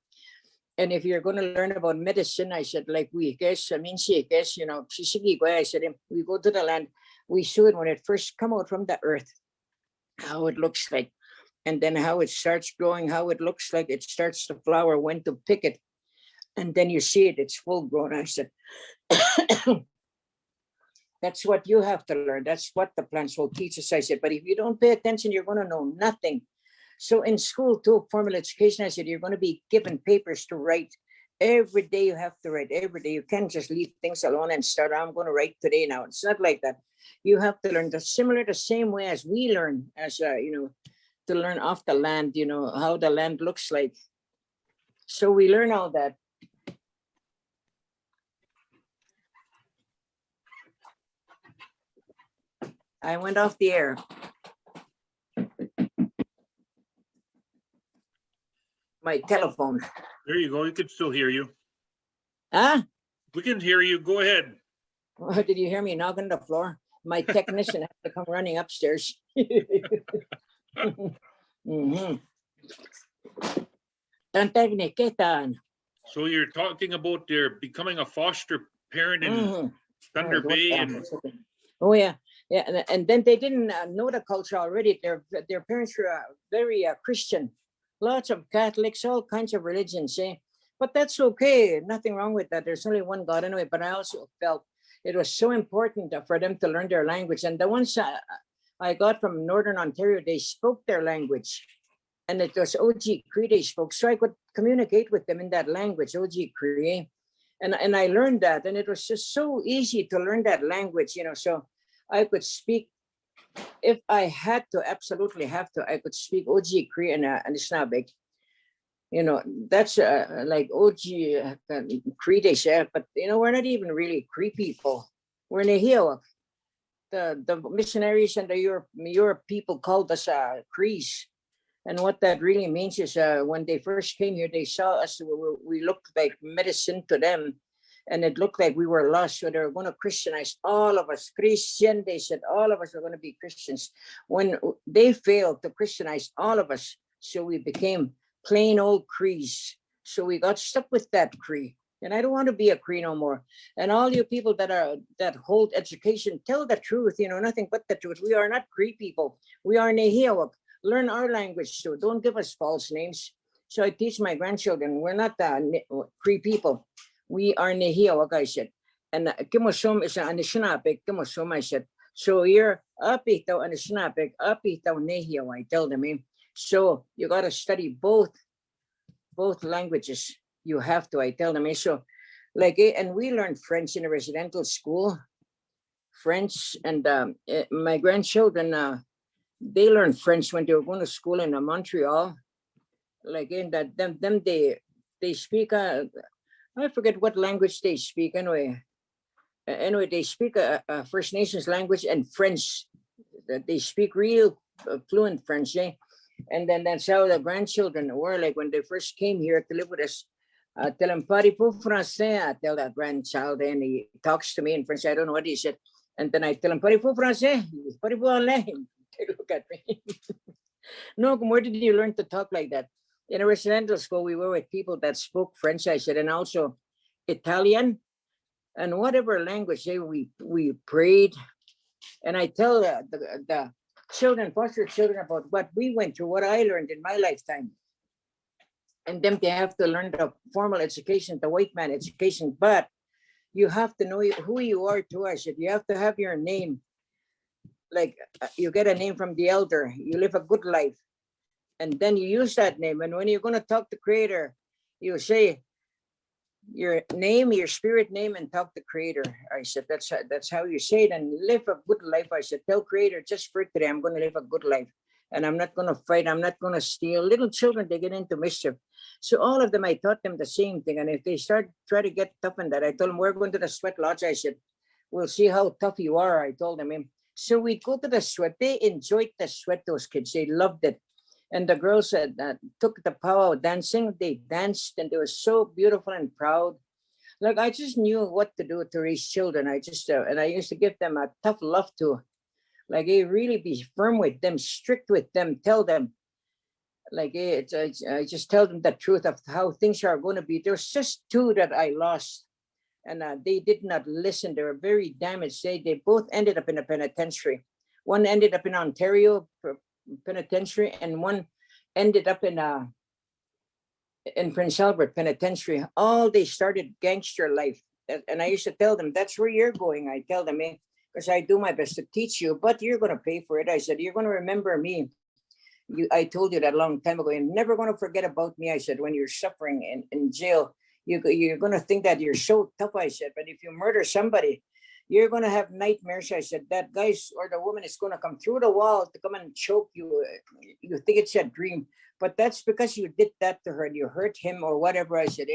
And if you're going to learn about medicine, I said, like I guess, you know, I said, we go to the land, we see it when it first come out from the earth, how it looks like, and then how it starts growing, how it looks like it starts to flower, when to pick it. And then you see it, it's full grown. I said, that's what you have to learn. That's what the plants will teach us. I said, but if you don't pay attention, you're going to know nothing. So in school too, formal education, I said, you're going to be given papers to write. Every day you have to write, every day. You can't just leave things alone and start, I'm going to write today now. It's not like that. You have to learn the same way as we learn, as, you know, to learn off the land, you know, how the land looks like. So we learn all that. I went off the air. My telephone. There you go. You can still hear you. Huh? We can hear you. Go ahead. Oh, did you hear me knocking the floor? My technician has to come running upstairs. Mm-hmm. So you're talking about their becoming a foster parent in Mm-hmm. Thunder Bay, and Oh yeah, yeah, and then they didn't know the culture already. Their parents were very Christian, lots of Catholics, all kinds of religions. But that's okay. Nothing wrong with that. There's only one God anyway. But I also felt it was so important for them to learn their language. And the ones I got from Northern Ontario, they spoke their language, and it was OG Cree they spoke, so I could communicate with them in that language, OG Cree. And I learned that, and it was just so easy to learn that language, you know. So I could speak, if I had to, absolutely have to, I could speak OG Cree and Snabik. You know, that's like OG Cree they say, but you know, we're not even really Cree people. We're Nehiawak. The missionaries and the Europe people called us Crees. And what that really means is when they first came here, they saw us, we looked like medicine to them. And it looked like we were lost. So they were going to Christianize all of us. Christian, they said, all of us are going to be Christians. When they failed to Christianize all of us, so we became plain old Crees. So we got stuck with that Cree. And I don't want to be a Cree no more. And all you people that hold education, tell the truth, you know, nothing but the truth. We are not Cree people. We are Nehiawak. Learn our language too. Don't give us false names. So I teach my grandchildren, we're not Cree people. We are Nehiawak, I said. And Kimosom is an Anishinaabe, Kimosom, I said. So you're Apitaw Anishinaabe, Apitaw Nehiaw, I tell them. So you got to study both languages. You have to, I tell them. So like, and we learned French in a residential school, French, and my grandchildren, they learned French when they were going to school in Montreal. Like in that, them they speak. I forget what language they speak. Anyway, they speak a First Nations language and French they speak real fluent French. Eh? And then that's how the grandchildren were like when they first came here to live with us. Tell him, parlez-vous français? I tell that grandchild, and he talks to me in French. I don't know what he said. And then I tell him, parlez-vous français? Parlez-vous anglais? They look at me. No, where did you learn to talk like that? In a residential school, we were with people that spoke French, I said, and also Italian and whatever language we prayed. And I tell the children, foster children, about what we went through, what I learned in my lifetime. And then they have to learn the formal education, the white man education, but you have to know who you are too. I said, you have to have your name. Like you get a name from the elder, you live a good life. And then you use that name. And when you're going to talk to Creator, you say your name, your spirit name, and talk to Creator. I said, that's how you say it, and live a good life. I said, tell Creator, just for today, I'm going to live a good life. And I'm not going to fight. I'm not going to steal. Little children, they get into mischief. So all of them, I taught them the same thing. And if they try to get tough in that, I told them, we're going to the sweat lodge. I said, we'll see how tough you are. I told them. So we'd go to the sweat. They enjoyed the sweat, those kids. They loved it. And the girls took the powwow dancing. They danced and they were so beautiful and proud. Like I just knew what to do to raise children. I just and I used to give them a tough love to, like really be firm with them, strict with them, tell them, like I just tell them the truth of how things are going to be. There's just two that I lost, and they did not listen. They were very damaged. They both ended up in a penitentiary. One ended up in Ontario penitentiary, and one ended up in Prince Albert penitentiary. All they started gangster life, and I used to tell them, that's where you're going. I tell them, because I do my best to teach you, but you're going to pay for it. I said, you're going to remember me. I told you that a long time ago. You're never going to forget about me. I said, when you're suffering in jail, you're going to think that you're so tough. I said, but if you murder somebody, you're going to have nightmares. I said, that guy or the woman is going to come through the wall to come and choke you. You think it's a dream, but that's because you did that to her and you hurt him or whatever. I said,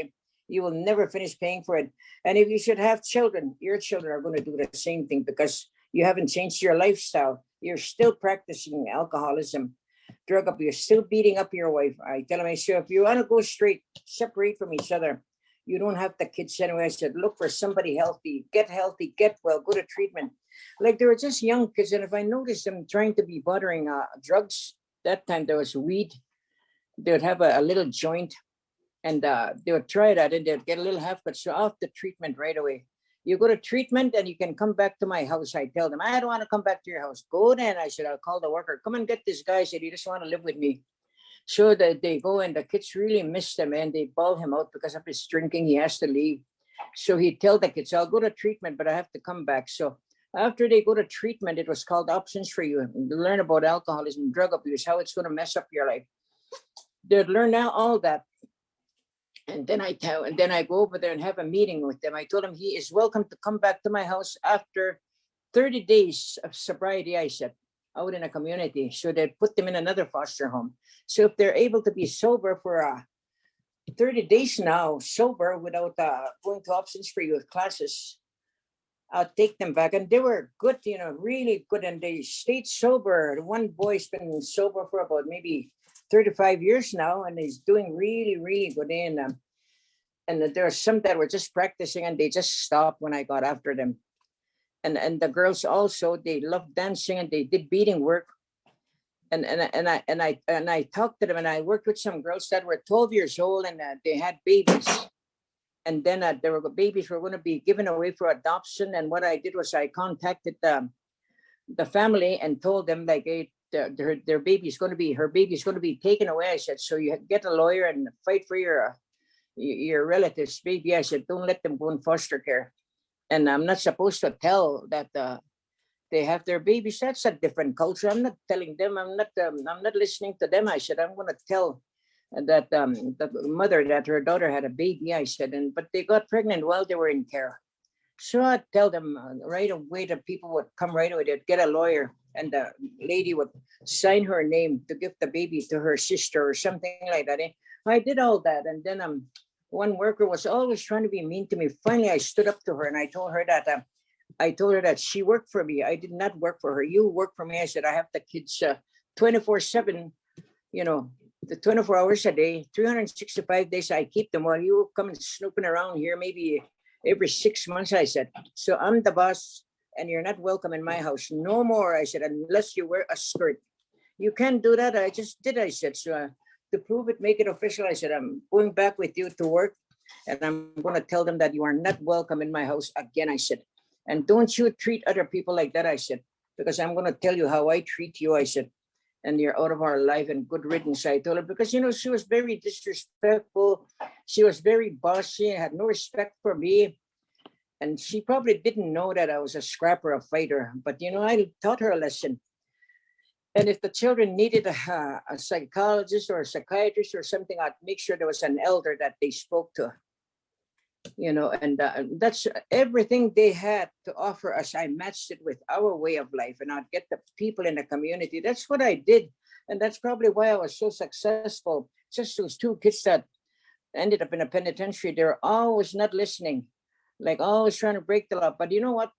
you will never finish paying for it. And if you should have children, your children are going to do the same thing because you haven't changed your lifestyle. You're still practicing alcoholism, drug up. You're still beating up your wife. I tell them, I said, if you want to go straight, separate from each other. You don't have the kids anyway. I said, look for somebody healthy, get well, go to treatment. Like they were just young kids. And if I noticed them trying to be bothering drugs, that time there was weed. They would have a little joint and they would try that and they'd get a little half, but so off the treatment right away. You go to treatment and you can come back to my house. I tell them, I don't want to come back to your house. Go then. I said, I'll call the worker. Come and get this guy. I said, he just want to live with me. So that they go and the kids really miss them and they bawl him out because of his drinking. He has to leave. So he tell the kids, I'll go to treatment, but I have to come back. So after they go to treatment, it was called Options for You. Learn about alcoholism, drug abuse, how it's going to mess up your life. They'd learn now all that. And then I go over there and have a meeting with them. I told him he is welcome to come back to my house after 30 days of sobriety, I said, out in a community. So they put them in another foster home. So if they're able to be sober for 30 days now, sober without going to Options for You classes, I'll take them back. And they were good, really good. And they stayed sober. One boy's been sober for about maybe 35 years now, and he's doing really, really good. And there are some that were just practicing and they just stopped when I got after them. And the girls also, they loved dancing and they did beading work. And I talked to them, and I worked with some girls that were 12 years old and they had babies. And then there were babies were going to be given away for adoption. And what I did was I contacted the family and told them like, hey, her baby's going to be taken away. I said, so you get a lawyer and fight for your relatives' baby. I said, don't let them go in foster care. And I'm not supposed to tell that they have their babies. That's a different culture. I'm not telling them. I'm not listening to them. I said, I'm going to tell that the mother that her daughter had a baby. I said, but they got pregnant while they were in care. So I'd tell them right away that people would come right away. They'd get a lawyer, and the lady would sign her name to give the baby to her sister or something like that. I did all that, and then one worker was always trying to be mean to me. Finally, I stood up to her and I told her that I told her that she worked for me. I did not work for her. You work for me. I said, I have the kids 24/7, you know, the 24 hours a day, 365 days. I keep them while you come and snooping around here, maybe every 6 months, I said. So I'm the boss and you're not welcome in my house. No more, I said, unless you wear a skirt. You can't do that. I just did, I said. So to prove it, make it official, I said, I'm going back with you to work and I'm going to tell them that you are not welcome in my house again, I said. And don't you treat other people like that, I said, because I'm going to tell you how I treat you, I said. And you're out of our life and good riddance, I told her, because, you know, she was very disrespectful. She was very bossy, had no respect for me. And she probably didn't know that I was a scrapper, a fighter. But, you know, I taught her a lesson. And if the children needed a psychologist or a psychiatrist or something, I'd make sure there was an elder that they spoke to. You know, and that's everything they had to offer us. I matched it with our way of life, and I'd get the people in the community. That's what I did. And that's probably why I was so successful. Just those two kids that ended up in a penitentiary, they're always not listening, like always trying to break the law. But you know what?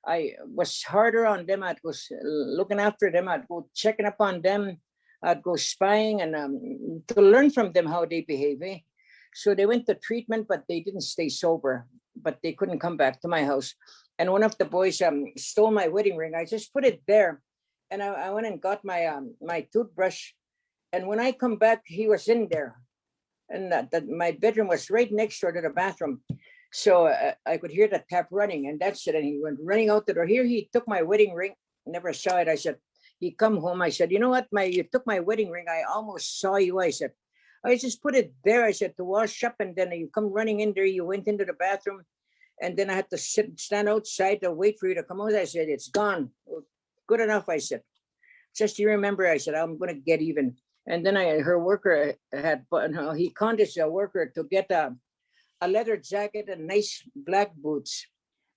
I was harder on them. I was looking after them. I'd go checking up on them. I'd go spying and to learn from them how they behave. Eh? So they went to treatment, but they didn't stay sober. But they couldn't come back to my house. And one of the boys stole my wedding ring. I just put it there, and I went and got my my toothbrush. And when I come back, he was in there, and my bedroom was right next door to the bathroom. So I could hear the tap running, and that's it. And he went running out the door. Here he took my wedding ring. Never saw it. I said, he come home. I said, you know what? You took my wedding ring. I almost saw you. I said, I just put it there. I said, to wash up, and then you come running in there. You went into the bathroom, and then I had to stand outside to wait for you to come out. I said, it's gone. Good enough. I said, just you remember. I said, I'm going to get even. And then her worker had, he conned his worker to get a leather jacket and nice black boots,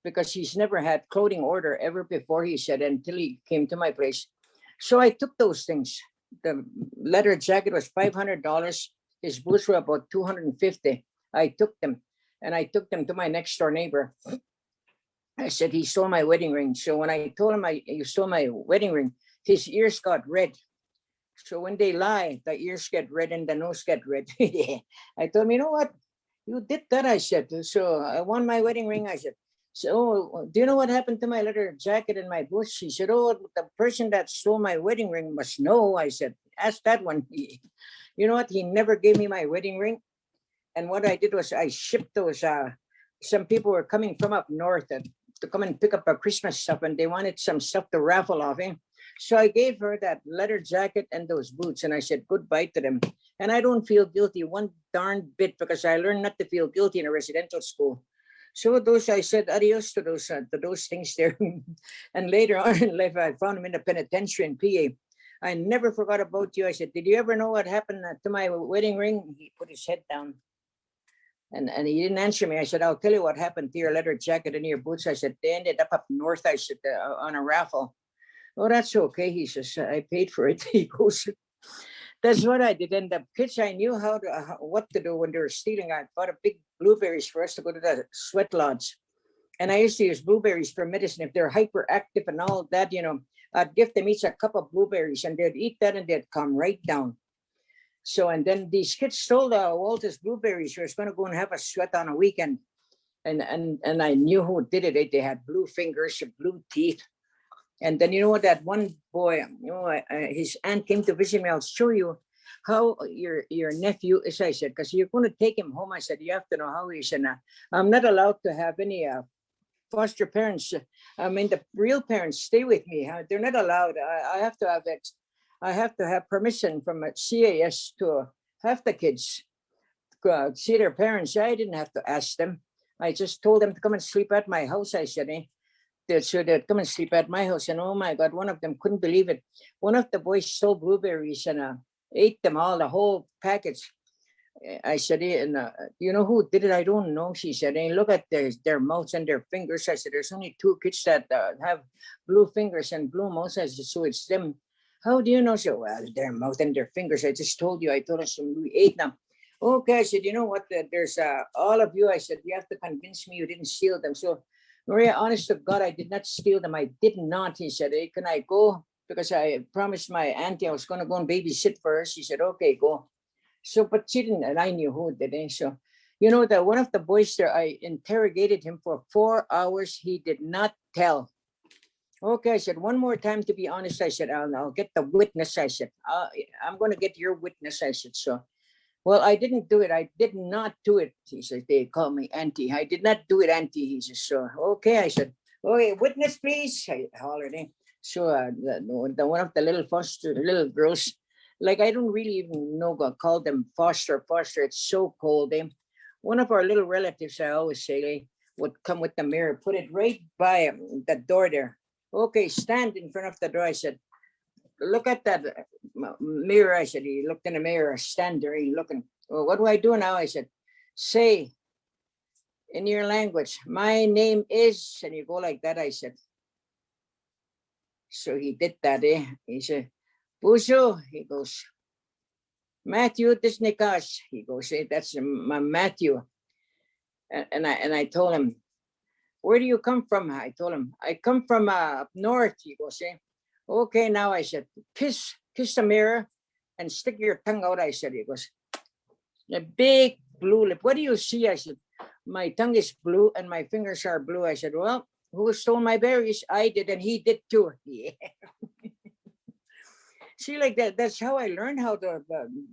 because he's never had clothing order ever before, he said, until he came to my place. So I took those things. The leather jacket was $500. His boots were about $250. I took them, and I took them to my next door neighbor. I said, he stole my wedding ring. So when I told him you stole my wedding ring, his ears got red. So when they lie, the ears get red and the nose get red. I told him, you know what? You did that, I said. So I won my wedding ring, I said. So do you know what happened to my leather jacket and my boots? She said, oh, the person that stole my wedding ring must know. I said, ask that one. You know what? He never gave me my wedding ring. And what I did was I shipped those. Some people were coming from up north to come and pick up a Christmas stuff, and they wanted some stuff to raffle off. Eh? So I gave her that leather jacket and those boots, and I said goodbye to them. And I don't feel guilty one darn bit, because I learned not to feel guilty in a residential school. So those, I said adios to those things there. And later on in life, I found them in the penitentiary in PA. I never forgot about you. I said, did you ever know what happened to my wedding ring? He put his head down. And he didn't answer me. I said, I'll tell you what happened to your leather jacket and your boots. I said, they ended up north, I said, on a raffle. Oh, that's okay. He says, I paid for it. He goes, that's what I did. And the kids, I knew what to do when they were stealing. I bought a big blueberries for us to go to the sweat lodge. And I used to use blueberries for medicine. If they're hyperactive and all that, you know, I'd give them each a cup of blueberries, and they'd eat that and they'd calm right down. So, and then these kids stole Walter's blueberries. We was going to go and have a sweat on a weekend. And I knew who did it. They had blue fingers, blue teeth. And then, you know what, that one boy, you know, his aunt came to visit me. I'll show you how your nephew is, I said, because you're going to take him home. I said, you have to know how he is. And I'm not allowed to have any foster parents. I mean, the real parents stay with me. They're not allowed. I have to have that. I have to have permission from a CAS to have the kids see their parents. I didn't have to ask them. I just told them to come and sleep at my house. I said, so they'd come and sleep at my house. And oh my God, one of them couldn't believe it. One of the boys stole blueberries and ate them all, the whole package. I said, and you know who did it? I don't know. She said, hey, look at their mouths and their fingers. I said, there's only 2 kids that have blue fingers and blue mouths. I said, so it's them. How do you know? So, well, their mouth and their fingers. I just told you. I told us we ate them. Okay, I said, you know what? There's all of you. I said, you have to convince me you didn't steal them. So Maria, honest to God, I did not steal them. I did not. He said, hey, can I go? Because I promised my auntie I was going to go and babysit for her. She said, okay, go. So, but she didn't, and I knew who did it. So, you know, that one of the boys there, I interrogated him for 4 hours. He did not tell. Okay, I said, one more time, to be honest, I said, I'll get the witness. I said, I'm going to get your witness. I said, so, well, I didn't do it. I did not do it. He said, they call me auntie. I did not do it, auntie. He says, so, okay. I said, okay, witness, please. I hollered in. So the one of the little girls, like, I don't really even know, call them foster. It's so cold. One of our little relatives, I always say, would come with the mirror, put it right by the door there. Okay, stand in front of the door. I said, look at that mirror. I said, he looked in the mirror, stand there, he looking. Well, what do I do now? I said, say in your language, my name is, and you go like that. I said, so he did that. He said, Puso, he goes, Matthew Disneykas. He goes, hey, that's my Matthew. And I told him, where do you come from? I told him, I come from up north. He goes, hey, okay, now I said, kiss the mirror and stick your tongue out. I said, he goes, a big blue lip. What do you see? I said, my tongue is blue and my fingers are blue. I said, well, who stole my berries? I did, and he did too. Yeah. See, like that, that's how I learned how to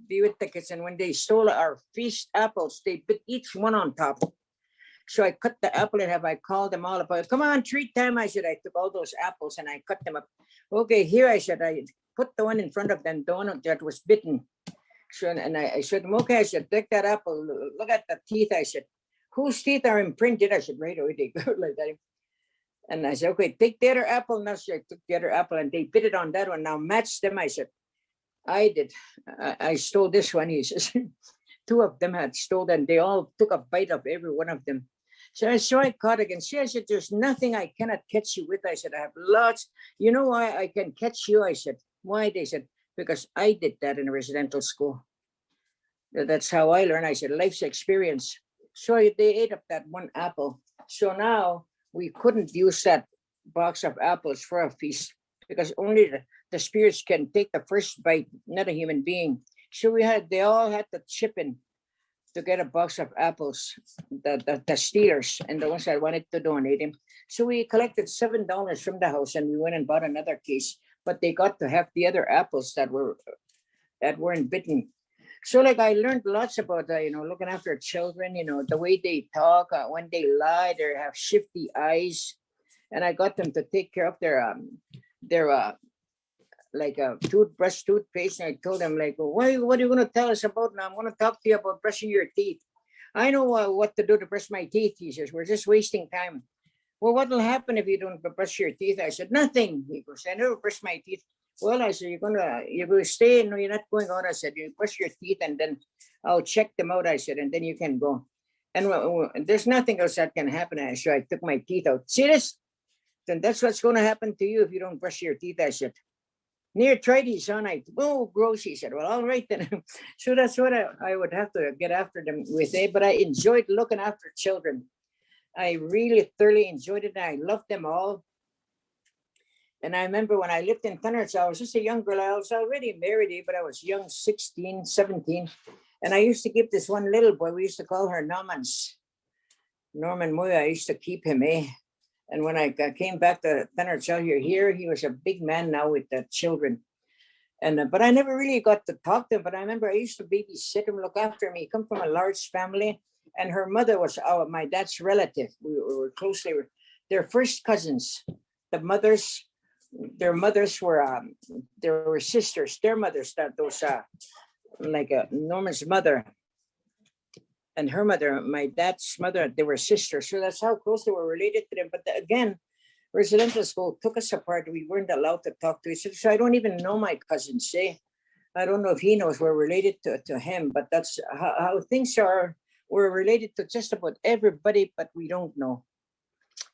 be with the kids. And when they stole our feast apples, they bit each one on top. So I cut the apple in half. I called them all up. Come on, treat time. I said, I took all those apples and I cut them up. Okay, here I said, I put the one in front of them, the one that was bitten. So, and I said, okay, I said, take that apple. Look at the teeth. I said, whose teeth are imprinted? I said, right away, they go like that. And I said, okay, take the other apple. Now, so I took the other apple and they bit it on that one. Now match them. I said, I did. I stole this one. He says, two of them had stolen. They all took a bite of every one of them. So I caught again. See, I said, there's nothing I cannot catch you with. I said, I have lots. You know why I can catch you? I said, why? They said, because I did that in a residential school. That's how I learned. I said, life's experience. So they ate up that one apple. So now we couldn't use that box of apples for a feast because only the spirits can take the first bite, not a human being. So they all had to chip in to get a box of apples, the stealers and the ones that wanted to donate him. So we collected $7 from the house and we went and bought another case, but they got to have the other apples that weren't bitten. So like I learned lots about, looking after children, the way they talk, when they lie, they have shifty eyes. And I got them to take care of their like a toothpaste. And I told them like, what are you going to tell us about now? I'm going to talk to you about brushing your teeth. I know what to do to brush my teeth. He says, we're just wasting time. Well, what will happen if you don't brush your teeth? I said, nothing. He goes, I never brush my teeth. Well, I said, you're going to stay. No, you're not going out. I said, you brush your teeth and then I'll check them out. I said, and then you can go. And there's nothing else that can happen. I said, I took my teeth out. See this? Then that's what's going to happen to you if you don't brush your teeth. I said, near try these on. Gross. He said, well, all right then. So that's what I would have to get after them with. But I enjoyed looking after children. I really thoroughly enjoyed it. And I loved them all. And I remember when I lived in Thunderts, I was just a young girl. I was already married, but I was young, 16, 17. And I used to give this one little boy, we used to call her Norman Moya. I used to keep him, And when I came back to Thunderts out here, he was a big man now with the children. And but I never really got to talk to him. But I remember I used to babysit him, look after him. He come from a large family. And her mother was my dad's relative. We were closely, they're first cousins. Their mothers were there were sisters. Their mothers, Norman's mother and her mother, my dad's mother, they were sisters. So that's how close they were related to them. But again, residential school took us apart. We weren't allowed to talk to each other. So I don't even know my cousins. I don't know if he knows we're related to him, but that's how things are. We're related to just about everybody, but we don't know.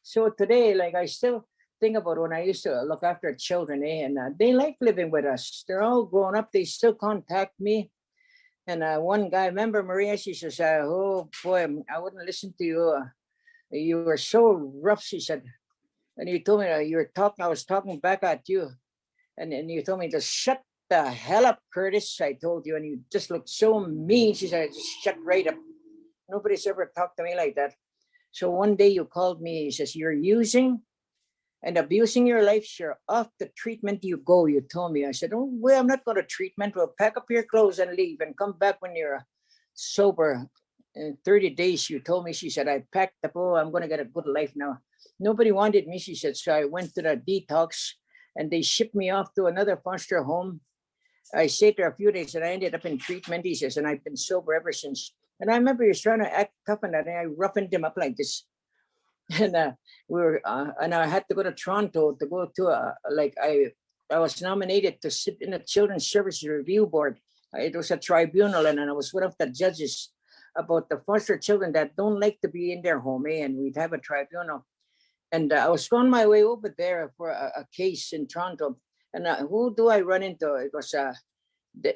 So today, like I still think about when I used to look after children, and they like living with us. They're all grown up. They still contact me. And one guy, remember Maria, she says, oh boy, I wouldn't listen to you you were so rough, she said. And you told me you were talking, I was talking back at you. And you told me to shut the hell up, Curtis, I told you. And you just looked so mean. She said, just shut right up. Nobody's ever talked to me like that. So one day you called me, he says, you're using and abusing your life. You're off the treatment, you go, you told me. I said, oh, well, I'm not going to treatment. We'll pack up your clothes and leave and come back when you're sober. In 30 days, you told me, she said, I packed up, oh, I'm going to get a good life now. Nobody wanted me, she said. So I went to the detox and they shipped me off to another foster home. I stayed there a few days and I ended up in treatment, he says, and I've been sober ever since. And I remember he was trying to act tough and I roughened him up like this. And and I had to go to Toronto to go to I was nominated to sit in a Children's Services Review Board. It was a tribunal, and I was one of the judges about the foster children that don't like to be in their home, and we'd have a tribunal. And I was on my way over there for a case in Toronto. And who do I run into? It was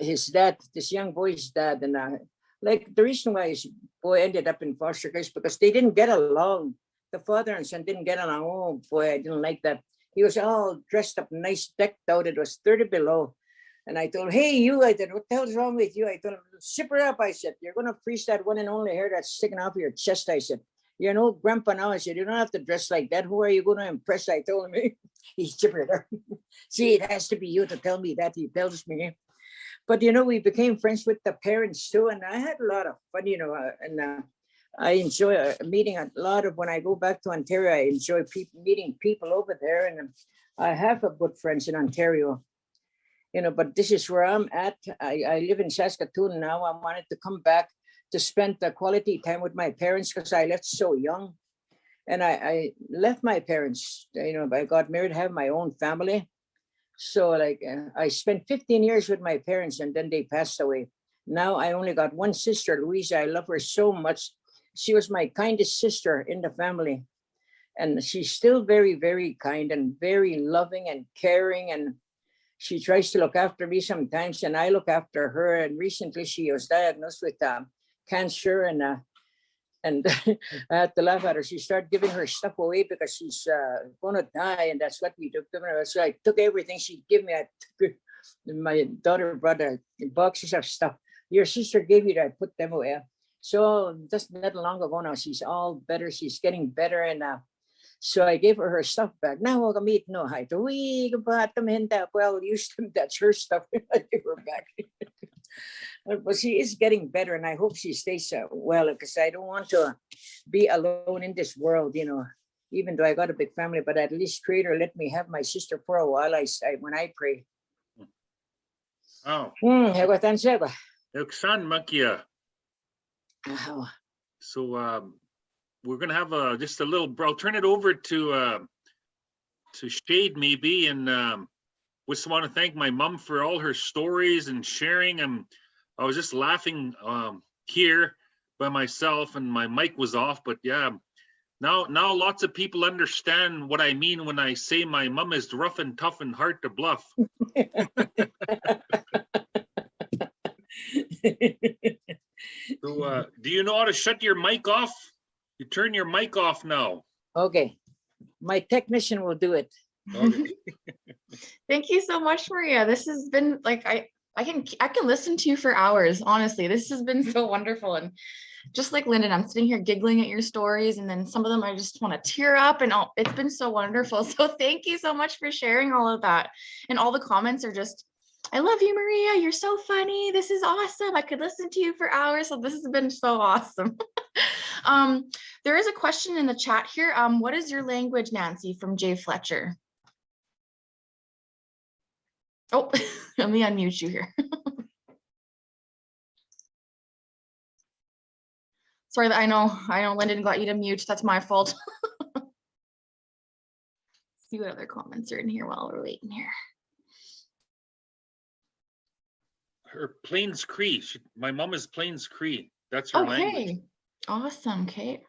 his dad, this young boy's dad. And like the reason why his boy ended up in foster care is because they didn't get along. The father and son didn't get along. Oh boy, I didn't like that. He was all dressed up, nice, decked out. It was 30 below. And I told him, hey, you, I said, what the hell's wrong with you? I told him, zip her up. I said, you're going to freeze that one and only hair that's sticking off your chest. I said, you're an old grandpa now. I said, you don't have to dress like that. Who are you going to impress? I told him, he's zipping her. See, it has to be you to tell me that. He tells me. But, we became friends with the parents too. And I had a lot of fun, I enjoy meeting a lot of, when I go back to Ontario, I enjoy meeting people over there. And I have a good friends in Ontario, but this is where I'm at. I live in Saskatoon now. I wanted to come back to spend the quality time with my parents because I left so young. And I left my parents, I got married, have my own family. So I spent 15 years with my parents and then they passed away. Now I only got one sister, Louisa. I love her so much. She was my kindest sister in the family. And she's still very, very kind and very loving and caring. And she tries to look after me sometimes and I look after her. And recently she was diagnosed with cancer and I had to laugh at her. She started giving her stuff away because she's going to die. And that's what we took. So I took everything she'd give me. My daughter brought boxes of stuff. Your sister gave you that, I put them away. So just not long ago now, she's all better. She's getting better. And so I gave her stuff back. Now I'll meet no height. Well, use them. That's her stuff. I give her back. But she is getting better. And I hope she stays well, because I don't want to be alone in this world, even though I got a big family, but at least Creator let me have my sister for a while. When I pray. Oh. So we're gonna have just a little. I'll turn it over to Shade maybe, and just want to thank my mom for all her stories and sharing. And I was just laughing here by myself, and my mic was off. But yeah, now lots of people understand what I mean when I say my mom is rough and tough and hard to bluff. So, do you know how to shut your mic off? You turn your mic off now. Okay. My technician will do it. Okay. Thank you so much, Maria. This has been like, I can listen to you for hours. Honestly, this has been so wonderful. And just like Lyndon, I'm sitting here giggling at your stories, and then some of them I just want to tear up, and it's been so wonderful. So thank you so much for sharing all of that. And all the comments are just, I love you, Maria. You're so funny. This is awesome. I could listen to you for hours. So this has been so awesome. There is a question in the chat here. What is your language, Nancy, from Jay Fletcher? Oh, let me unmute you here. Sorry, I know Lyndon got you to mute. That's my fault. See what other comments are in here while we're waiting here. Her Plains Cree. My mom is Plains Cree. That's her language. Awesome, Kate.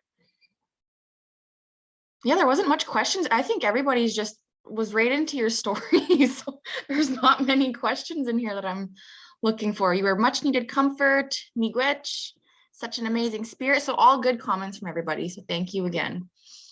Yeah, there wasn't much questions. I think everybody's just was right into your story. So there's not many questions in here that I'm looking for. You were much needed comfort, miigwech, such an amazing spirit. So all good comments from everybody. So thank you again.